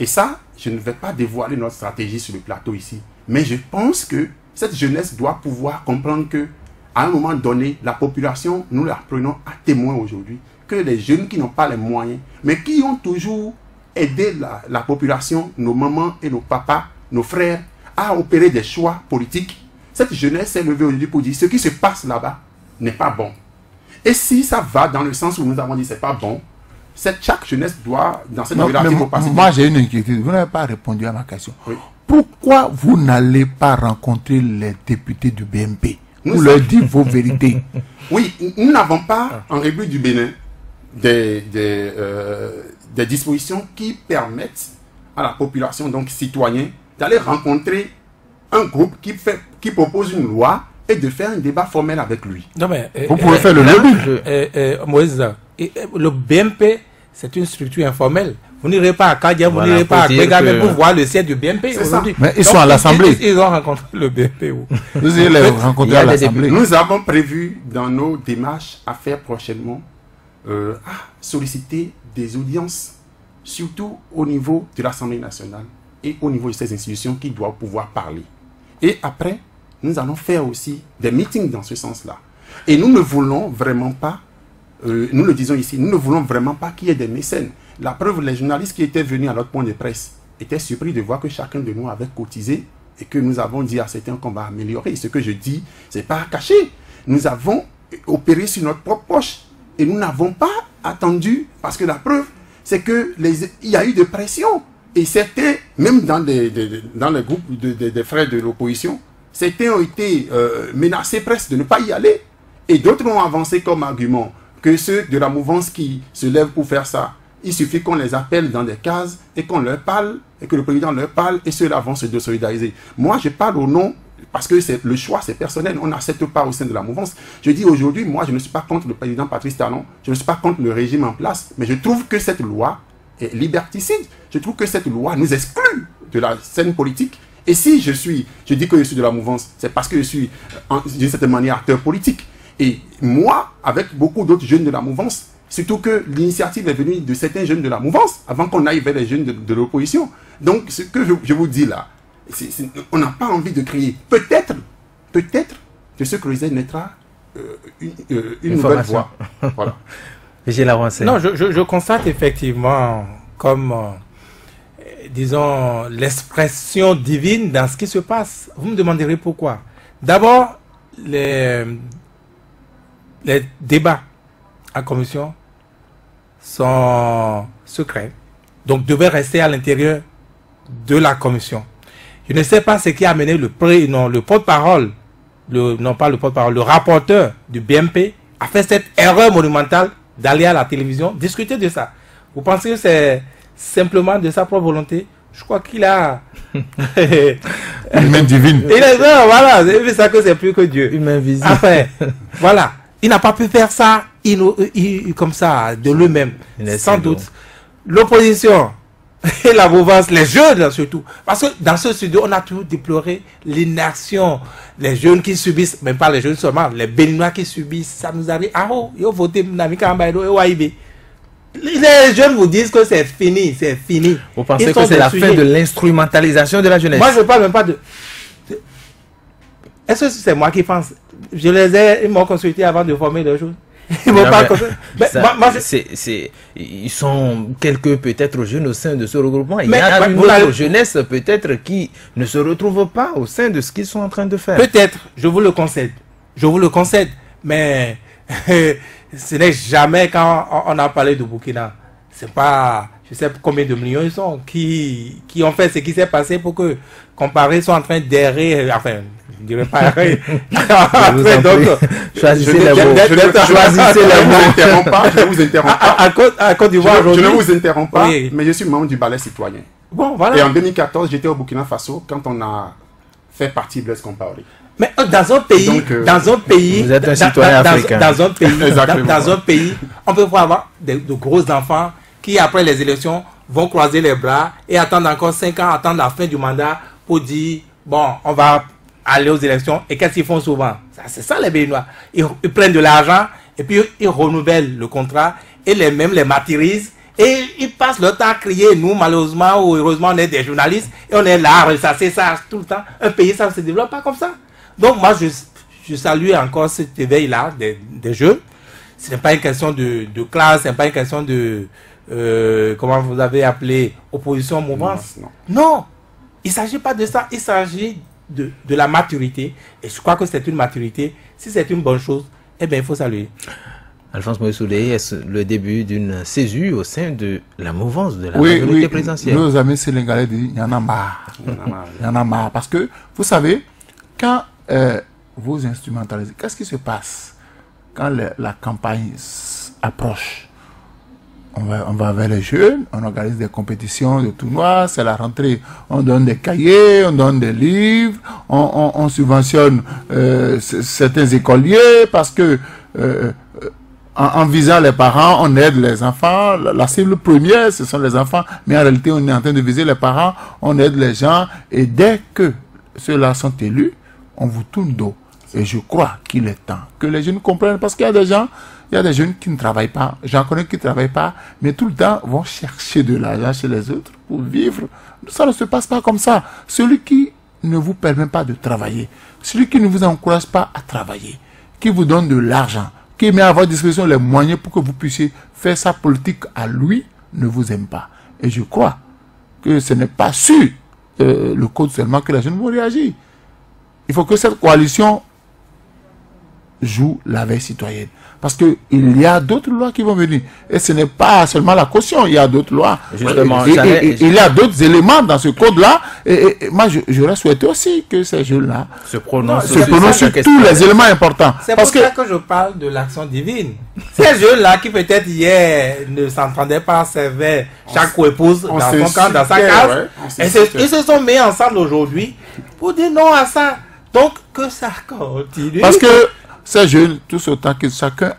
Et ça, je ne vais pas dévoiler notre stratégie sur le plateau ici, mais je pense que cette jeunesse doit pouvoir comprendre que à un moment donné, la population, nous la prenons à témoin aujourd'hui, que les jeunes qui n'ont pas les moyens, mais qui ont toujours aidé la population, nos mamans et nos papas, nos frères, à opérer des choix politiques, cette jeunesse s'est levée aujourd'hui pour dire ce qui se passe là-bas n'est pas bon. Et si ça va dans le sens où nous avons dit c'est pas bon, chaque jeunesse doit, dans cette relative, passer. Moi j'ai une inquiétude, vous n'avez pas répondu à ma question. Oui. Pourquoi vous n'allez pas rencontrer les députés du BMP? Vous leur dites vos vérités. Oui, nous n'avons pas en République du Bénin des dispositions qui permettent à la population, donc citoyens, d'aller rencontrer un groupe qui propose une loi et de faire un débat formel avec lui. Non mais, vous pouvez faire le lobby. Moïse, le BMP, c'est une structure informelle. Vous n'irez pas à Kadia, vous n'irez pas à Bégamé pour voir le siège du BMP aujourd'hui. Mais ils sont à l'Assemblée. Ils ont rencontré le BMP. Vous allez les rencontrer à l'Assemblée. Nous avons prévu dans nos démarches à faire prochainement solliciter des audiences, surtout au niveau de l'Assemblée nationale et au niveau de ces institutions qui doivent pouvoir parler. Et après, nous allons faire aussi des meetings dans ce sens-là. Et nous ne voulons vraiment pas, nous le disons ici, nous ne voulons vraiment pas qu'il y ait des mécènes. La preuve, les journalistes qui étaient venus à notre point de presse étaient surpris de voir que chacun de nous avait cotisé et que nous avons dit à certains qu'on va améliorer. Ce que je dis, c'est pas caché. Nous avons opéré sur notre propre poche et nous n'avons pas attendu, parce que la preuve, c'est que il y a eu des pressions. Et c'était, même dans les groupes des frères de l'opposition, certains ont été menacés presque de ne pas y aller. Et d'autres ont avancé comme argument que ceux de la mouvance qui se lèvent pour faire ça, il suffit qu'on les appelle dans des cases et qu'on leur parle, et que le président leur parle, et ceux-là vont se désolidariser. Moi, je parle au nom, parce que le choix, c'est personnel, on n'accepte pas au sein de la mouvance. Je dis aujourd'hui, moi, je ne suis pas contre le président Patrice Talon, je ne suis pas contre le régime en place, mais je trouve que cette loi est liberticide. Je trouve que cette loi nous exclut de la scène politique. Et si je dis que je suis de la mouvance, c'est parce que je suis d'une certaine manière acteur politique. Et moi, avec beaucoup d'autres jeunes de la mouvance, surtout que l'initiative est venue de certains jeunes de la mouvance, avant qu'on aille vers les jeunes de l'opposition. Donc, ce que je vous dis là, on n'a pas envie de crier. Peut-être que ce creuset naîtra une nouvelle voie. Voilà. Non, je constate effectivement comme, disons, l'expression divine dans ce qui se passe. Vous me demanderez pourquoi. D'abord, les débats en commission sont secrets, donc devaient rester à l'intérieur de la commission. Je ne sais pas ce qui a amené le porte-parole, le rapporteur du BMP a fait cette erreur monumentale d'aller à la télévision discuter de ça. Vous pensez que c'est simplement de sa propre volonté? Je crois qu'il a une main divine. Voilà, c'est ça que c'est plus que Dieu. Une main visible. Enfin, voilà. Il n'a pas pu faire ça comme ça, de lui-même. Sans doute. L'opposition et la mouvance, les jeunes surtout. Parce que dans ce studio, on a toujours déploré l'inaction. Les jeunes qui subissent, même pas les jeunes seulement, les Béninois qui subissent, ça nous arrive. Ah oh, ils ont voté les jeunes vous disent que c'est fini, c'est fini. Vous pensez que c'est la fin de l'instrumentalisation de la jeunesse? Moi, je ne parle même pas de... Est-ce que c'est moi qui pense? Ils m'ont consulté avant de former les jeunes. Ils sont quelques peut-être jeunes au sein de ce regroupement. Il y a une autre jeunesse peut-être qui ne se retrouve pas au sein de ce qu'ils sont en train de faire. Peut-être, je vous le concède. Je vous le concède. Mais ce n'est jamais quand on a parlé de Burkina. C'est pas, je sais pas combien de millions ils sont qui ont fait ce qui s'est passé pour que, comparés, sont en train d'errer, enfin, je ne dirais pas errer. Choisissez les mots. Je ne vous interromps pas. À Côte d'Ivoire aujourd'hui. Je ne vous interromps pas, mais je suis membre du ballet citoyen. Bon, voilà. Et en 2014, j'étais au Burkina Faso quand on a fait partie Blaise Compaoré. Mais dans un pays, vous êtes un citoyen africain. Dans un pays, on peut avoir de gros enfants qui, après les élections, vont croiser les bras et attendre encore 5 ans, attendre la fin du mandat pour dire, bon, on va aller aux élections. Et qu'est-ce qu'ils font souvent? C'est ça les Béninois. Ils prennent de l'argent et puis ils renouvellent le contrat et les martyrisent. Et ils passent leur temps à crier. Nous, malheureusement ou heureusement, on est des journalistes et on est là à ressasser ça tout le temps. Un pays, ça ne se développe pas comme ça. Donc moi, je salue encore cet éveil-là des jeunes. Ce n'est pas une question de classe, ce n'est pas une question de, comment vous avez appelé, opposition, mouvance. Non, il ne s'agit pas de ça, il s'agit de la maturité. Et je crois que c'est une maturité. Si c'est une bonne chose, eh bien, il faut saluer. Alphonse Moïsoulé, est-ce le début d'une césure au sein de la mouvance de la majorité présidentielle? Nos amis sénégalais disent, il y en a marre. Il y en a marre. Parce que, vous savez, quand vous instrumentalisez, qu'est-ce qui se passe quand la campagne approche? On va vers les jeunes, on organise des compétitions de tournois, c'est la rentrée, on donne des cahiers, on donne des livres, on subventionne certains écoliers parce que en visant les parents, on aide les enfants. La cible première, ce sont les enfants, mais en réalité, on est en train de viser les parents, on aide les gens, et dès que ceux-là sont élus, on vous tourne dos. Et je crois qu'il est temps que les jeunes comprennent, parce qu'il y a des gens, il y a des jeunes qui ne travaillent pas, j'en connais qui ne travaillent pas, mais tout le temps vont chercher de l'argent chez les autres pour vivre. Ça ne se passe pas comme ça. Celui qui ne vous permet pas de travailler, celui qui ne vous encourage pas à travailler, qui vous donne de l'argent, qui met à votre disposition les moyens pour que vous puissiez faire sa politique à lui, ne vous aime pas. Et je crois que ce n'est pas sur le code seulement que les jeunes vont réagir. Il faut que cette coalition joue la veille citoyenne. Parce qu'il y a d'autres lois qui vont venir. Et ce n'est pas seulement la caution, il y a d'autres lois. Justement, il y a d'autres éléments dans ce code-là. Et moi, j'aurais souhaité aussi que ces jeunes-là se prononcent sur tous les éléments importants. C'est pour ça que je parle de l'action divine. Ces jeunes-là qui peut-être hier ne s'entendaient pas, servaient chaque épouse dans son camp, dans sa case. Ils se sont mis ensemble aujourd'hui pour dire non à ça. Donc, que ça continue. Parce que ces jeunes, tous autant que chacun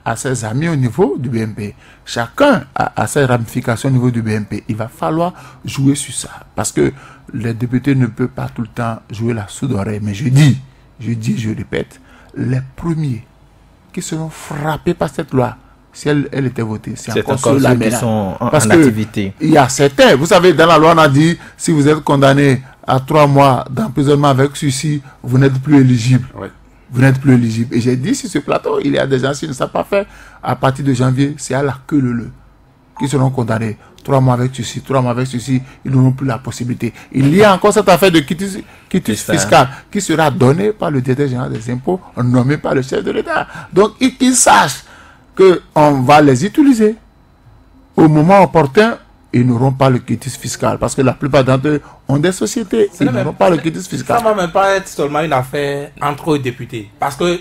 a ses amis au niveau du BMP, chacun a ses ramifications au niveau du BMP. Il va falloir jouer sur ça. Parce que les députés ne peuvent pas tout le temps jouer la sourde oreille. Mais je répète, les premiers qui seront frappés par cette loi, si elle était votée, c'est encore ceux qui sont en activité. Il y a certains, vous savez, dans la loi, on a dit, si vous êtes condamné à 3 mois d'emprisonnement avec sursis, vous n'êtes plus éligible. Ouais. Vous n'êtes plus éligible. Et j'ai dit sur ce plateau, il y a des gens qui ne savent pas faire. À partir de janvier, c'est à la queue leu qui seront condamnés. 3 mois avec sursis, 3 mois avec sursis, ils n'auront plus la possibilité. Il y a encore cette affaire de quitus fiscal qui sera donnée par le directeur général des impôts, nommé par le chef de l'État. Donc, qu'ils sachent qu'on va les utiliser au moment opportun. Ils n'auront pas le quitus fiscal parce que la plupart d'entre eux ont des sociétés. Ils n'auront pas le quitus fiscal. Ça ne va même pas être seulement une affaire entre eux députés parce que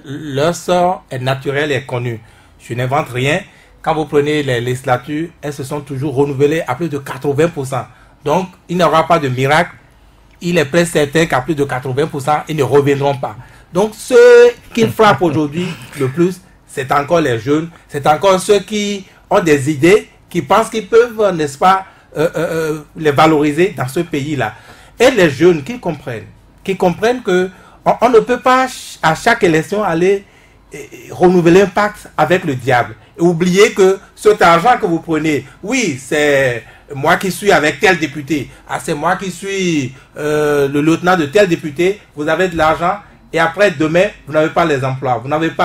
leur sort est naturel et connu. Je n'invente rien. Quand vous prenez les législatures, elles se sont toujours renouvelées à plus de 80%. Donc, il n'y aura pas de miracle. Il est presque certain qu'à plus de 80%, ils ne reviendront pas. Donc, ceux qui frappent aujourd'hui le plus, c'est encore les jeunes, c'est encore ceux qui ont des idées, qui pensent qu'ils peuvent, n'est-ce pas, les valoriser dans ce pays-là. Et les jeunes qui comprennent que on ne peut pas à chaque élection aller renouveler un pacte avec le diable. Et oubliez que cet argent que vous prenez, oui, c'est moi qui suis avec tel député, c'est moi qui suis le lieutenant de tel député, vous avez de l'argent, et après, demain, vous n'avez pas les emplois.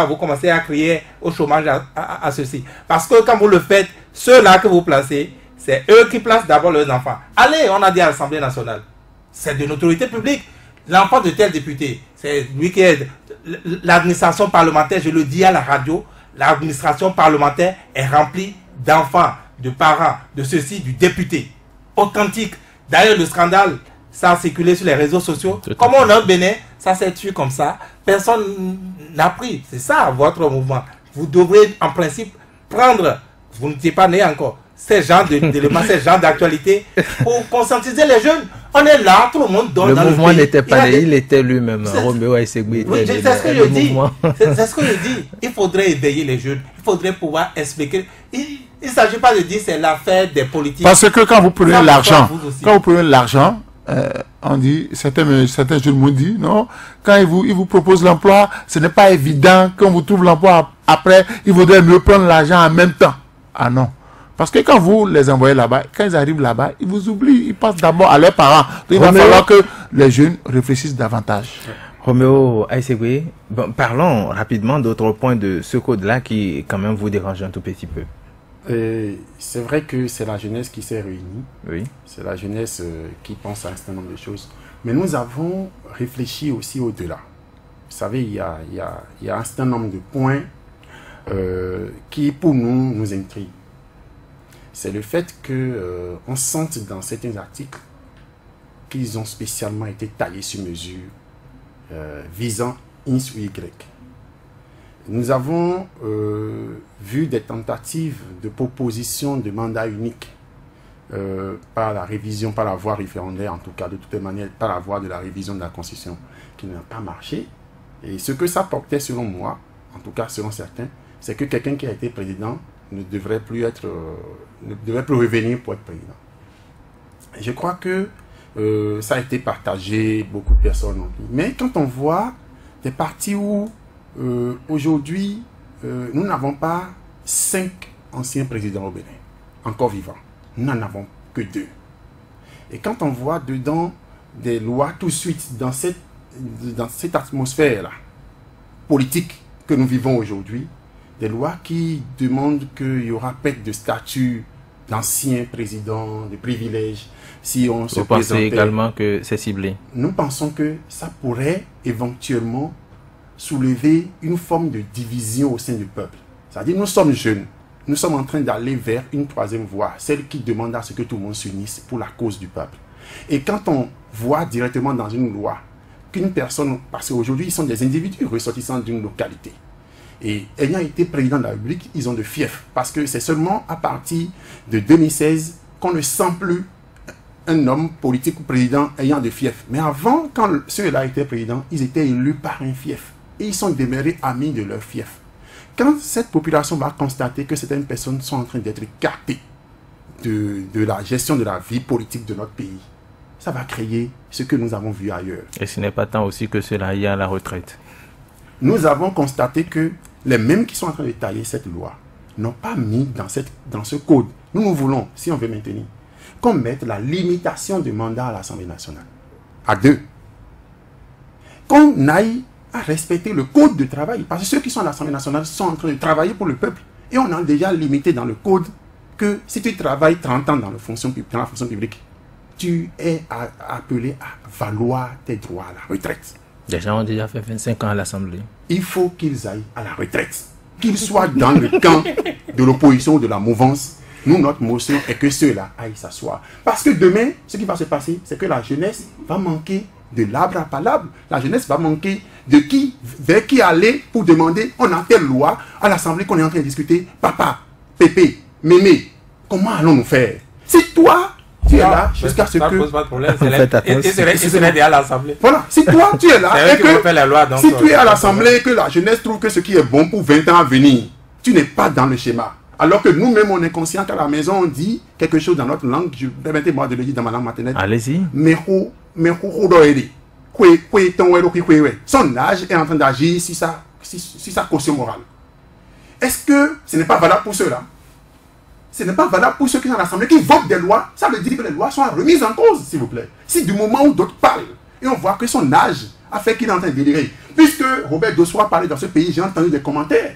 Vous commencez à crier au chômage à ceci. Parce que quand vous le faites, ceux-là que vous placez, c'est eux qui placent d'abord leurs enfants. Allez, on a dit à l'Assemblée nationale. C'est de l'autorité publique. L'enfant de tel député, c'est lui qui est... L'administration parlementaire, je le dis à la radio, l'administration parlementaire est remplie d'enfants, de parents, de ceci, du député. Authentique. D'ailleurs, le scandale, ça a circulé sur les réseaux sociaux. Comme on a au Bénin, ça s'est tué comme ça. Personne n'a pris. C'est ça votre mouvement. Vous devrez en principe prendre, vous n'étiez pas né encore, ces genres d'éléments, ces genres d'actualité pour conscientiser les jeunes. On est là, tout le monde donne. Le mouvement n'était pas né, il était lui-même. Roméo Aïsségui était c'est ce que je dis. C'est ce que je dis. Il faudrait éveiller les jeunes. Il faudrait pouvoir expliquer. Il ne s'agit pas de dire c'est l'affaire des politiques. Parce que quand vous prenez l'argent, on dit, certains jeunes m'ont dit, non, quand ils vous proposent l'emploi, ce n'est pas évident, quand vous trouvez l'emploi après, il vaudrait mieux prendre l'argent en même temps. Ah non. Parce que quand vous les envoyez là-bas, quand ils arrivent là-bas, ils vous oublient, ils passent d'abord à leurs parents. Donc, il va falloir que les jeunes réfléchissent davantage. Roméo Aïsségui, bon, parlons rapidement d'autres points de ce code-là qui quand même vous dérange un tout petit peu. C'est vrai que c'est la jeunesse qui s'est réunie. Oui. C'est la jeunesse qui pense à un certain nombre de choses. Mais nous avons réfléchi aussi au-delà. Vous savez, il y a un certain nombre de points qui, pour nous intriguent. C'est le fait qu'on sente dans certains articles qu'ils ont spécialement été taillés sur mesure visant X ou Y. Nous avons vu des tentatives de proposition de mandat unique par la révision, par la voie référendaire, en tout cas, de toutes manières, par la voie de la révision de la Constitution, qui n'a pas marché. Et ce que ça portait, selon moi, en tout cas selon certains, c'est que quelqu'un qui a été président ne devrait plus revenir pour être président. Et je crois que ça a été partagé, beaucoup de personnes ont dit. Mais quand on voit des partis où aujourd'hui, nous n'avons pas 5 anciens présidents au Bénin, encore vivants. Nous n'en avons que 2. Et quand on voit dedans des lois tout de suite dans cette atmosphère-là, politique que nous vivons aujourd'hui, des lois qui demandent qu'il y aura perte de statut d'anciens présidents, de privilèges, si on se présentait. Vous pensez également que c'est ciblé? Nous pensons que ça pourrait éventuellement soulever une forme de division au sein du peuple. C'est-à-dire, nous sommes jeunes, nous sommes en train d'aller vers une troisième voie, celle qui demande à ce que tout le monde s'unisse pour la cause du peuple. Et quand on voit directement dans une loi qu'une personne, parce qu'aujourd'hui ils sont des individus ressortissants d'une localité, et ayant été président de la République, ils ont de fief, parce que c'est seulement à partir de 2016 qu'on ne sent plus un homme politique ou président ayant de fief. Mais avant, quand ceux-là étaient présidents, ils étaient élus par un fief. et ils sont demeurés amis de leur fief. Quand cette population va constater que certaines personnes sont en train d'être écartées de la gestion de la vie politique de notre pays, ça va créer ce que nous avons vu ailleurs. Et ce n'est pas tant aussi que cela aille à la retraite. Nous avons constaté que les mêmes qui sont en train de tailler cette loi n'ont pas mis dans ce code. Nous voulons, si on veut maintenir, qu'on mette la limitation du mandat à l'Assemblée nationale à 2. Qu'on aille à respecter le code de travail. Parce que ceux qui sont à l'Assemblée nationale sont en train de travailler pour le peuple. Et on a déjà limité dans le code que si tu travailles 30 ans dans la fonction publique, tu es appelé à valoir tes droits à la retraite. Les gens ont déjà fait 25 ans à l'Assemblée. Il faut qu'ils aillent à la retraite. Qu'ils soient dans le camp de l'opposition ou de la mouvance. Nous, notre motion est que ceux-là aillent s'asseoir. Parce que demain, ce qui va se passer, c'est que la jeunesse va manquer de l'arbre à palabre. La jeunesse va manquer de qui, vers qui aller pour demander, on a telle loi à l'Assemblée qu'on est en train de discuter. Papa, Pépé, Mémé, comment allons-nous faire? Si toi, tu es là jusqu'à ce que... Ça pose pas de problème. C'est déjà à l'Assemblée. Voilà, si toi, tu es là et que... la loi, donc, si tu es à l'Assemblée et que la jeunesse trouve que ce qui est bon pour 20 ans à venir, tu n'es pas dans le schéma. Alors que nous-mêmes, on est conscient qu'à la maison, on dit quelque chose dans notre langue. Permettez-moi de le dire dans ma langue maternelle. Allez-y. Son âge est en train d'agir sur sa caution morale. Est-ce que ce n'est pas valable pour ceux-là? Ce n'est pas valable pour ceux qui sont à l'Assemblée, qui votent des lois. Ça veut dire que les lois sont remises en cause, s'il vous plaît. Si du moment où d'autres parlent, et on voit que son âge a fait qu'il est en train de délirer. Puisque Robert Dossois parlait dans ce pays, j'ai entendu des commentaires.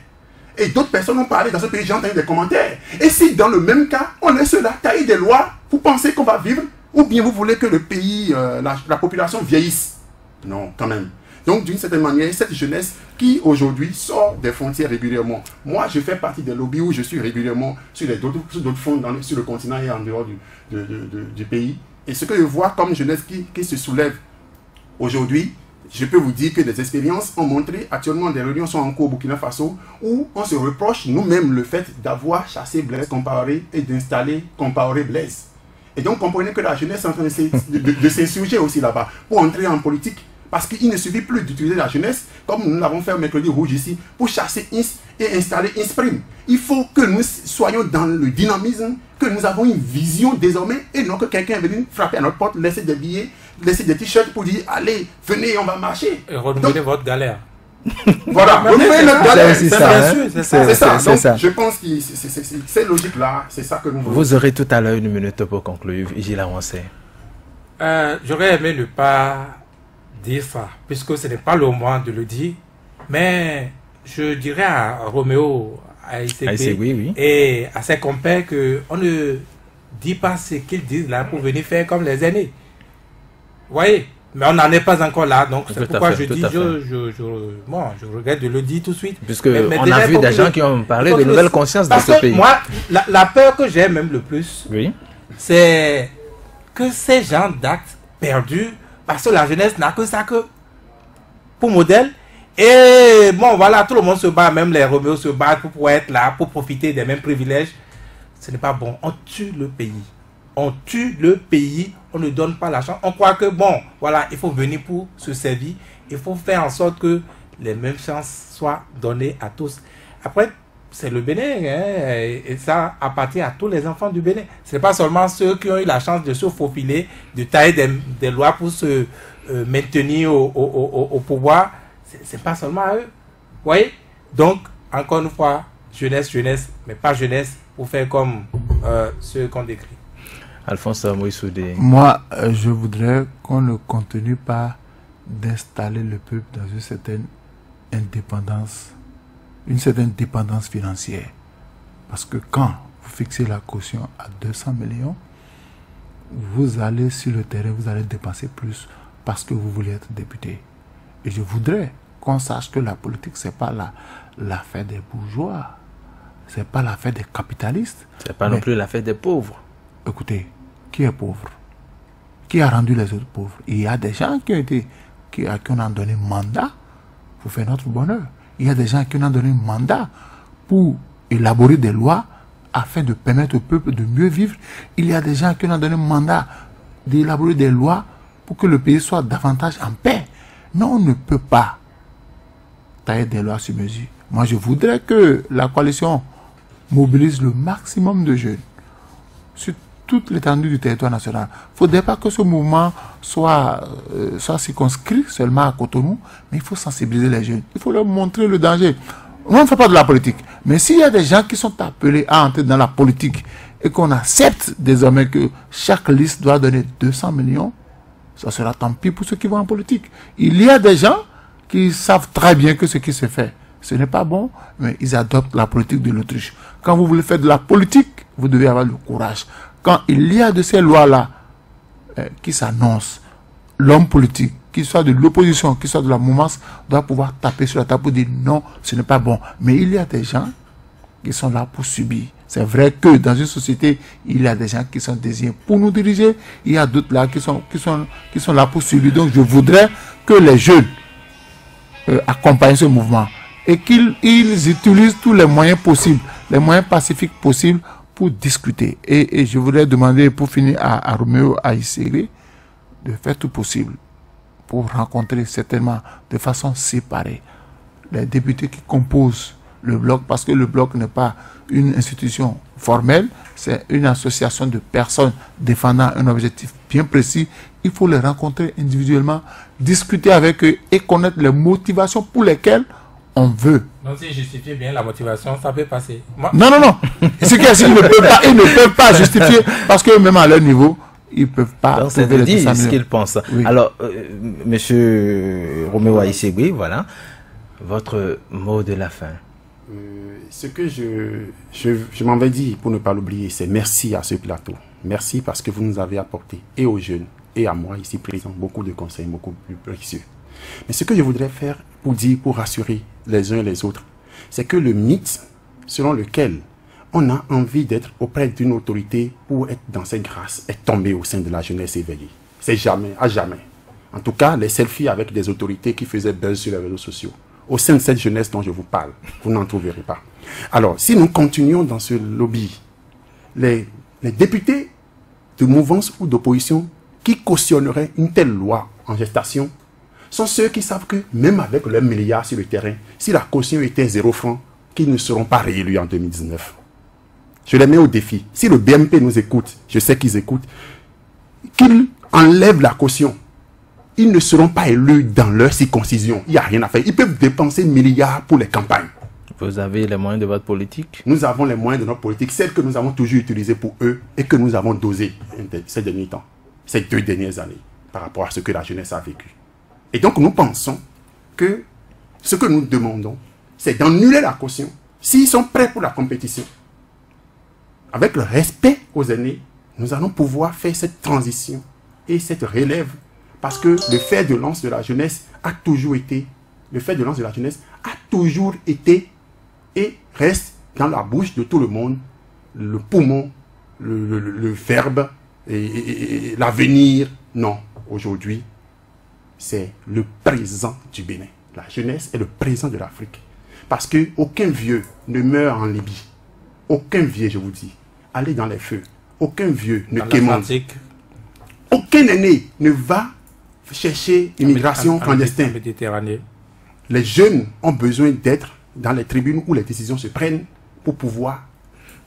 Et d'autres personnes ont parlé dans ce pays, j'ai entendu des commentaires. Et si dans le même cas, on est ceux-là, tailler des lois pour penser qu'on va vivre, ou bien vous voulez que le pays, la population vieillisse? Non, quand même. Donc, d'une certaine manière, cette jeunesse qui, aujourd'hui, sort des frontières régulièrement. Moi, je fais partie des lobbies où je suis régulièrement sur d'autres fonds sur le continent et en dehors du pays. Et ce que je vois comme jeunesse qui se soulève aujourd'hui, je peux vous dire que des expériences ont montré, actuellement des réunions sont en cours au Burkina Faso, où on se reproche nous-mêmes le fait d'avoir chassé Blaise Compaoré et d'installer Compaoré Blaise. Et donc, comprenez que la jeunesse est en train de s'insurger aussi là-bas pour entrer en politique. Parce qu'il ne suffit plus d'utiliser la jeunesse, comme nous l'avons fait au mercredi rouge ici, pour chasser INS et installer INSPRIM. Il faut que nous soyons dans le dynamisme, que nous avons une vision désormais, et non que quelqu'un vienne frapper à notre porte, laisser des billets, laisser des t-shirts pour dire, allez, venez, on va marcher. Et renouveler votre galère. Voilà, renouveler notre galère. C'est ça. Donc, je pense que c'est logique là, c'est ça que nous voulons. Vous aurez tout à l'heure une minute pour conclure. Gilles Awansé. J'aurais aimé ne pas dire ça, puisque ce n'est pas le moment de le dire, mais je dirais à Roméo, à ICP, oui. Et à ses compères qu'on ne dit pas ce qu'ils disent là pour venir faire comme les aînés. Vous voyez? Mais on n'en est pas encore là, donc c'est pourquoi je dis, je regrette de le dire tout de suite. Puisque on a vu des gens qui ont parlé de nouvelle conscience dans ce pays. Moi, la peur que j'ai même le plus, c'est que ces gens d'actes perdus, parce que la jeunesse n'a que ça que pour modèle. Et bon, voilà, tout le monde se bat, même les Roméos se battent pour pouvoir être là, pour profiter des mêmes privilèges. Ce n'est pas bon. On tue le pays. On tue le pays. On ne donne pas la chance. On croit que, bon, voilà, il faut venir pour se servir. Il faut faire en sorte que les mêmes chances soient données à tous. Après, c'est le Bénin, hein, et ça appartient à tous les enfants du Bénin. Ce n'est pas seulement ceux qui ont eu la chance de se faufiler, de tailler des lois pour se maintenir au pouvoir. Ce n'est pas seulement à eux. Vous voyez? Donc, encore une fois, jeunesse, mais pas jeunesse pour faire comme ceux qu'on décrit. Alphonse Moïsoudé. Moi, je voudrais qu'on ne continue pas d'installer le peuple dans une certaine indépendance, une certaine dépendance financière. Parce que quand vous fixez la caution à 200 millions, vous allez sur le terrain, vous allez dépenser plus parce que vous voulez être député. Et je voudrais qu'on sache que la politique, ce n'est pas l'affaire des bourgeois, ce n'est pas l'affaire des capitalistes. Ce n'est pas non plus l'affaire des pauvres. Écoutez, qui est pauvre? Qui a rendu les autres pauvres? Il y a des gens qui ont donné mandat pour faire notre bonheur. Il y a des gens qui ont donné mandat pour élaborer des lois afin de permettre au peuple de mieux vivre. Il y a des gens qui ont donné mandat d'élaborer des lois pour que le pays soit davantage en paix. Non, on ne peut pas tailler des lois sur mesure. Moi, je voudrais que la coalition mobilise le maximum de jeunes sur toute l'étendue du territoire national. Il ne faudrait pas que ce mouvement soit circonscrit seulement à Cotonou, mais il faut sensibiliser les jeunes. Il faut leur montrer le danger. On ne fait pas de la politique. Mais s'il y a des gens qui sont appelés à entrer dans la politique et qu'on accepte désormais que chaque liste doit donner 200 millions, ça sera tant pis pour ceux qui vont en politique. Il y a des gens qui savent très bien que ce qui se fait, ce n'est pas bon, mais ils adoptent la politique de l'autruche. Quand vous voulez faire de la politique, vous devez avoir le courage. Quand il y a de ces lois-là qui s'annoncent, l'homme politique, qu'il soit de l'opposition, qu'il soit de la mouvance, doit pouvoir taper sur la table pour dire non, ce n'est pas bon. Mais il y a des gens qui sont là pour subir. C'est vrai que dans une société, il y a des gens qui sont désignés pour nous diriger. Il y a d'autres là qui sont là pour subir. Donc je voudrais que les jeunes accompagnent ce mouvement et qu'ils utilisent tous les moyens possibles, les moyens pacifiques possibles pour discuter. Et je voudrais demander, pour finir, à Roméo Aïsségué de faire tout possible pour rencontrer certainement de façon séparée les députés qui composent le bloc, parce que le bloc n'est pas une institution formelle, c'est une association de personnes défendant un objectif bien précis. Il faut les rencontrer individuellement, discuter avec eux et connaître les motivations pour lesquelles on veut. Donc si justifier bien la motivation, ça peut passer. Non. Ce qui est ils ne peuvent pas justifier, parce que même à leur niveau, ils ne peuvent pas. C'est de dire ce qu'ils pensent. Oui. Alors, monsieur Roméo Aïsségué, voilà, votre mot de la fin. Ce que je m'en vais dire, pour ne pas l'oublier, c'est merci à ce plateau. Merci parce que vous nous avez apporté, et aux jeunes, et à moi ici présent, beaucoup de conseils, beaucoup plus précieux. Mais ce que je voudrais faire pour rassurer les uns et les autres, c'est que le mythe selon lequel on a envie d'être auprès d'une autorité pour être dans ses grâces est tombé au sein de la jeunesse éveillée. C'est jamais, à jamais. En tout cas, les selfies avec des autorités qui faisaient buzz sur les réseaux sociaux. Au sein de cette jeunesse dont je vous parle, vous n'en trouverez pas. Alors, si nous continuons dans ce lobby, les députés de mouvance ou d'opposition qui cautionneraient une telle loi en gestation sont ceux qui savent que même avec leurs milliards sur le terrain, si la caution était 0 francs, qu'ils ne seront pas réélus en 2019. Je les mets au défi. Si le BMP nous écoute, je sais qu'ils écoutent, qu'ils enlèvent la caution. Ils ne seront pas élus dans leur circoncision. Il n'y a rien à faire. Ils peuvent dépenser milliards pour les campagnes. Vous avez les moyens de votre politique? Nous avons les moyens de notre politique, celles que nous avons toujours utilisées pour eux et que nous avons dosées ces derniers temps, ces 2 dernières années, par rapport à ce que la jeunesse a vécu. Et donc nous pensons que ce que nous demandons, c'est d'annuler la caution. S'ils sont prêts pour la compétition, avec le respect aux aînés, nous allons pouvoir faire cette transition et cette relève. Parce que le fer de lance de la jeunesse a toujours été, et reste dans la bouche de tout le monde, le poumon, le verbe et l'avenir. Non, aujourd'hui, c'est le présent du Bénin. La jeunesse est le présent de l'Afrique. Parce qu'aucun vieux ne meurt en Libye. Aucun vieux, je vous dis. Allez dans les feux. Aucun vieux ne quémande. Aucun aîné ne va chercher immigration clandestine. Les jeunes ont besoin d'être dans les tribunes où les décisions se prennent pour pouvoir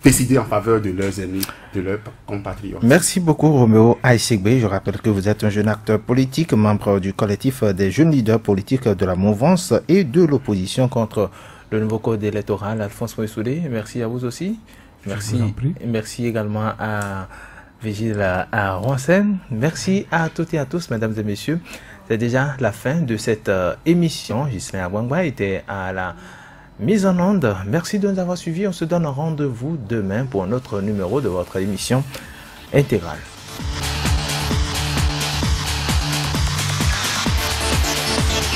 décider en faveur de leurs aînés, de leurs compatriotes. Merci beaucoup Roméo Aïsségué. Je rappelle que vous êtes un jeune acteur politique, membre du collectif des jeunes leaders politiques de la mouvance et de l'opposition contre le nouveau code électoral. Alphonse Moïsoulé, merci à vous aussi. Merci également à Vigile à Ronsen. Merci à toutes et à tous, mesdames et messieurs. C'est déjà la fin de cette émission. Ghislain Abouangba était à la mise en onde. Merci de nous avoir suivis. On se donne rendez-vous demain pour un autre numéro de votre émission intégrale.